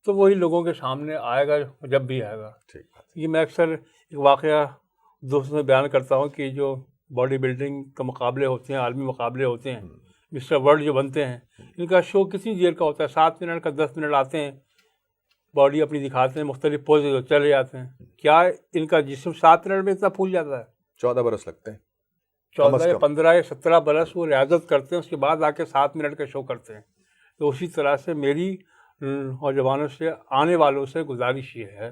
تو وہی لوگوں کے سامنے آئے گا جب بھی آئے گا۔ یہ میں اکثر ایک واقعہ دوستوں سے بیان کرتا ہوں کہ جو باڈی بلڈنگ کے مقابلے ہوتے ہیں، عالمی مقابلے ہوتے ہیں، مسٹر ورلڈ جو بنتے ہیں، ان کا شو کتنی دیر کا ہوتا ہے؟ 7 منٹ کا، 10 منٹ آتے ہیں، باڈی اپنی دکھاتے ہیں، مختلف پوزز اور چلے جاتے ہیں۔ کیا ان کا جسم 7 منٹ میں اتنا پھول جاتا ہے؟ 14 برس لگتے ہیں، 14 یا 15 یا 17 برس وہ ریاضت کرتے ہیں، اس کے بعد آ کے 7 منٹ کا شو کرتے ہیں۔ تو اسی طرح سے میری نوجوانوں سے، آنے والوں سے گزارش یہ ہے،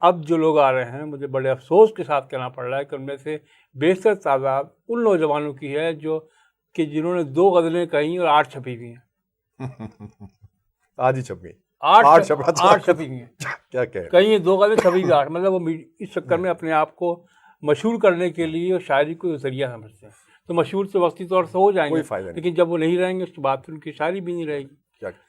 اب جو لوگ آ رہے ہیں، مجھے بڑے افسوس کے ساتھ کہنا پڑ رہا ہے کہ ان میں سے بیشتر تعداد ان نوجوانوں کی ہے جنہوں نے 2 غزلیں کہیں اور 8 چھپی ہوئی ہیں۔ آج ہی چھپ گئی، 8 چھپی ہوئی ہیں، کیا کہہ رہے کہیں 2 غزلیں چھپی ہوئی 8، مطلب وہ اس چکر میں اپنے آپ کو مشہور کرنے کے لیے اور شاعری کو ذریعہ سمجھتے ہیں۔ تو مشہور سے وقتی طور سے ہو جائیں گے، لیکن جب وہ نہیں رہیں گے اس کے بعد پھر ان کی شاعری بھی نہیں رہے گی۔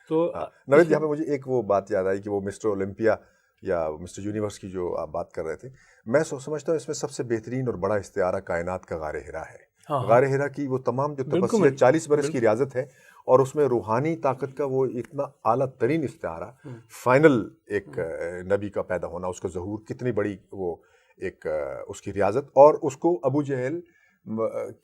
تو نوید، یہاں پہ مجھے ایک وہ بات یاد آئی کہ وہ مسٹر اولمپیا یا مسٹر یونیورس کی جو آپ بات کر رہے تھے، میں سمجھتا ہوں اس میں سب سے بہترین اور بڑا استعارہ کائنات کا غار ہرا ہے۔ غار ہرا کی وہ تمام جو تپسیا 40 برس کی ریاضت ہے، اور اس میں روحانی طاقت کا وہ اتنا اعلیٰ ترین استعارہ، فائنل ایک نبی کا پیدا ہونا، اس کا ظہور، کتنی بڑی وہ ایک اس کی ریاضت، اور اس کو ابو جہل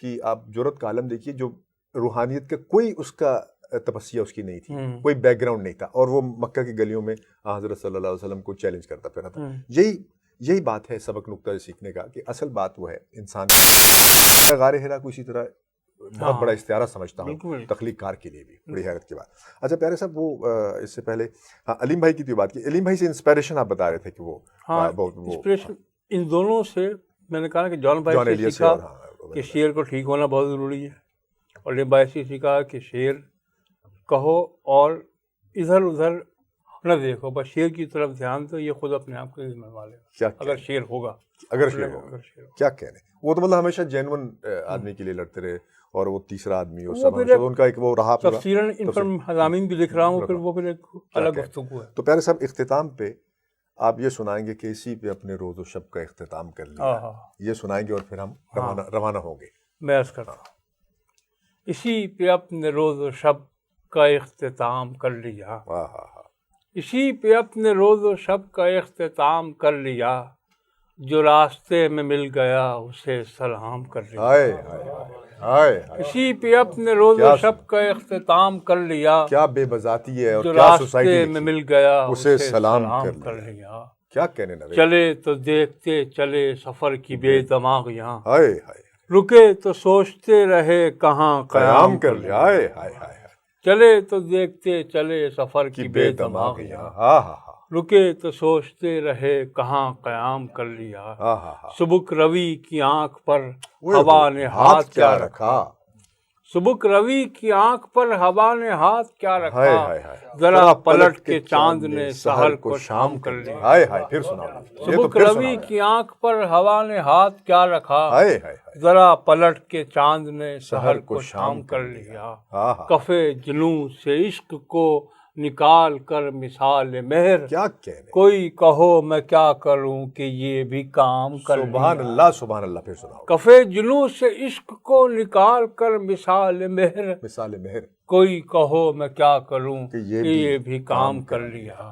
کی آپ جرأت کا عالم دیکھیے، جو روحانیت کا کوئی اس کا تپسیا اس کی نہیں تھی، کوئی بیک گراؤنڈ نہیں تھا، اور وہ مکہ کی گلیوں میں حضرت صلی اللہ علیہ وسلم کو چیلنج کرتا پھرا تھا۔ یہی بات ہے سبق نقطہ سیکھنے کا، کہ اصل بات وہ ہے انسان غار ہرا کو اسی طرح بہت بڑا استعارہ سمجھتا ہوں تخلیق کار کے لیے بھی، بڑی حیرت کی بات۔ اچھا پیارے صاحب، وہ اس سے پہلے علیم بھائی کی تو بات کی، علیم بھائی سے انسپائریشن آپ بتا رہے تھے کہ وہ انسپریشن ان دونوں سے، میں نے کہا کہ جان بھائی سے سیکھا کہ شعر کو ٹھیک ہونا بہت ضروری ہے، اور علیم بھائی سے سیکھا کہ شعر کہو اور ادھر ادھر نہ دیکھو، بس شعر کی طرف دھیان دو، یہ خود اپنے آپ کو ذمہ والے اگر شعر ہوگا، اگر شعر ہوگا، کیا کہنے، وہ تو مطلب ہمیشہ جینون آدمی کے لیے لڑتے رہے، اور وہ تیسرا آدمی، ان کا ایک وہ رہا تفسیراً ان پر مضامین بھی لکھ رہا ہوں، پھر وہ پھر ایک الگ گفتگو ہے۔ تو پیارے صاحب، اختتام پہ آپ یہ سنائیں گے کہ اسی پہ اپنے روز و شب کا اختتام کر لیا، یہ سنائیں گے اور پھر ہم روانہ ہوں گے۔ میں عرض کرتا ہوں، اسی پہ اپنے روز و شب کا اختتام کر لیا، اسی پہ اپنے روز و شب کا اختتام کر لیا، جو راستے میں مل گیا اسے سلام کر لیا، اسی پہ اپنے روز و شب کا اختتام کر لیا، کیا بے بذاتی ہے، اور جو کیا راستے سوسائٹی میں مل گیا اسے سلام کر لیا۔ کیا کہنے نہ چلے تو دیکھتے چلے سفر کی بے دماغیاں، ہائے ہائے، رکے تو سوچتے رہے کہاں قیام کر لیا، ہائے ہائے ہائے، چلے تو دیکھتے چلے سفر کی بے دماغیاں، رکے تو سوچتے رہے کہاں قیام کر لیا، سبک روی کی آنکھ پر ہوا نے ہاتھ کیا رکھا، سبک روی کی آنکھ پر ہوا نے ہاتھ کیا رکھا، ذرا پلٹ کے چاند نے سحر کو شام کر لیا، ہائے ہائے، پھر سناؤ، سبک روی کی آنکھ پر ہوا نے ہاتھ کیا رکھا، ذرا پلٹ کے چاند نے سحر کو شام کر لیا، کفے جنوں سے عشق کو نکال کر مثال مہر، کیا کہنے، کوئی کہو میں کیا کروں کہ یہ بھی کام کر لیا، سبحان اللہ سبحان اللہ، پھر سناؤ، کفے جنوں سے عشق کو نکال کر مثال مہر، مثال مہر، کوئی کہو میں کیا کروں کہ کہ یہ بھی کام کر لیا،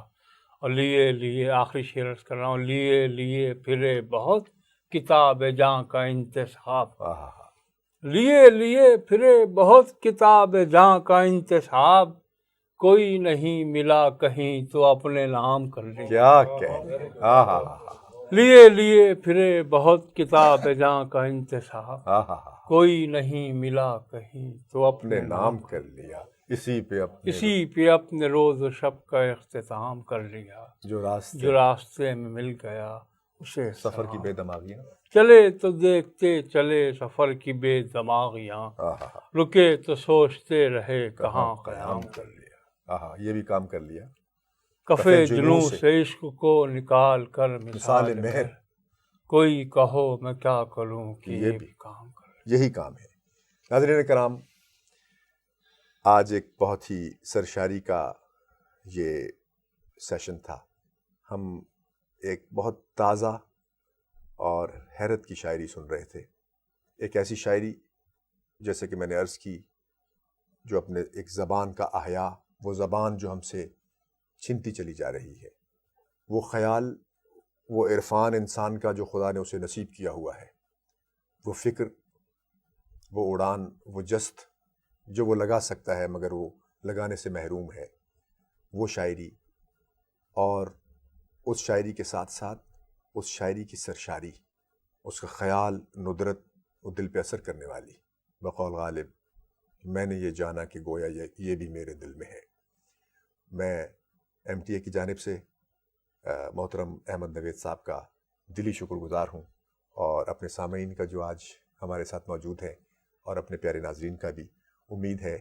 اور لیے آخری شعر عرض کر رہا ہوں، لیے پھرے بہت کتاب جاں کا انتصاب، لیے پھرے بہت کتاب جاں کا انتصاب، کوئی نہیں ملا کہیں تو اپنے نام کر لیا، کیا کہنے، لیے لیے پھرے بہت کتاب جاں کا انتشار، ہاں ہاں ہاں، کوئی نہیں ملا کہیں تو اپنے نام کر لیا، اسی پہ اپنے روز و شب کا اختتام کر لیا، جو جو راستے میں مل گیا اسے سفر کی بے دماغیاں. چلے تو دیکھتے چلے سفر کی بے دماغیاں، رکے تو سوچتے رہے کہاں قیام کر لیا، یہ بھی کام کر لیا. کفے جنوں سے عشق کو نکال کر مثال مہر، کوئی کہو میں کیا کروں کہ یہ بھی کام کر لیا. یہی کام ہے. ناظرین کرام، آج ایک بہت ہی سرشاری کا یہ سیشن تھا. ہم ایک بہت تازہ اور حیرت کی شاعری سن رہے تھے. ایک ایسی شاعری جیسے کہ میں نے عرض کی جو اپنے ایک زبان کا احیاء، وہ زبان جو ہم سے چھنتی چلی جا رہی ہے، وہ خیال، وہ عرفان انسان کا جو خدا نے اسے نصیب کیا ہوا ہے، وہ فکر، وہ اڑان، وہ جست جو وہ لگا سکتا ہے مگر وہ لگانے سے محروم ہے، وہ شاعری، اور اس شاعری کے ساتھ ساتھ اس شاعری کی سرشاری، اس کا خیال، ندرت، وہ دل پہ اثر کرنے والی. بقول غالب میں نے یہ جانا کہ گویا یہ بھی میرے دل میں ہے. میں ایم ٹی اے کی جانب سے محترم احمد نوید صاحب کا دلی شکر گزار ہوں، اور اپنے سامعین کا جو آج ہمارے ساتھ موجود ہیں، اور اپنے پیارے ناظرین کا بھی. امید ہے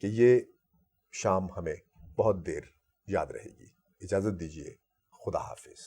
کہ یہ شام ہمیں بہت دیر یاد رہے گی. اجازت دیجیے، خدا حافظ.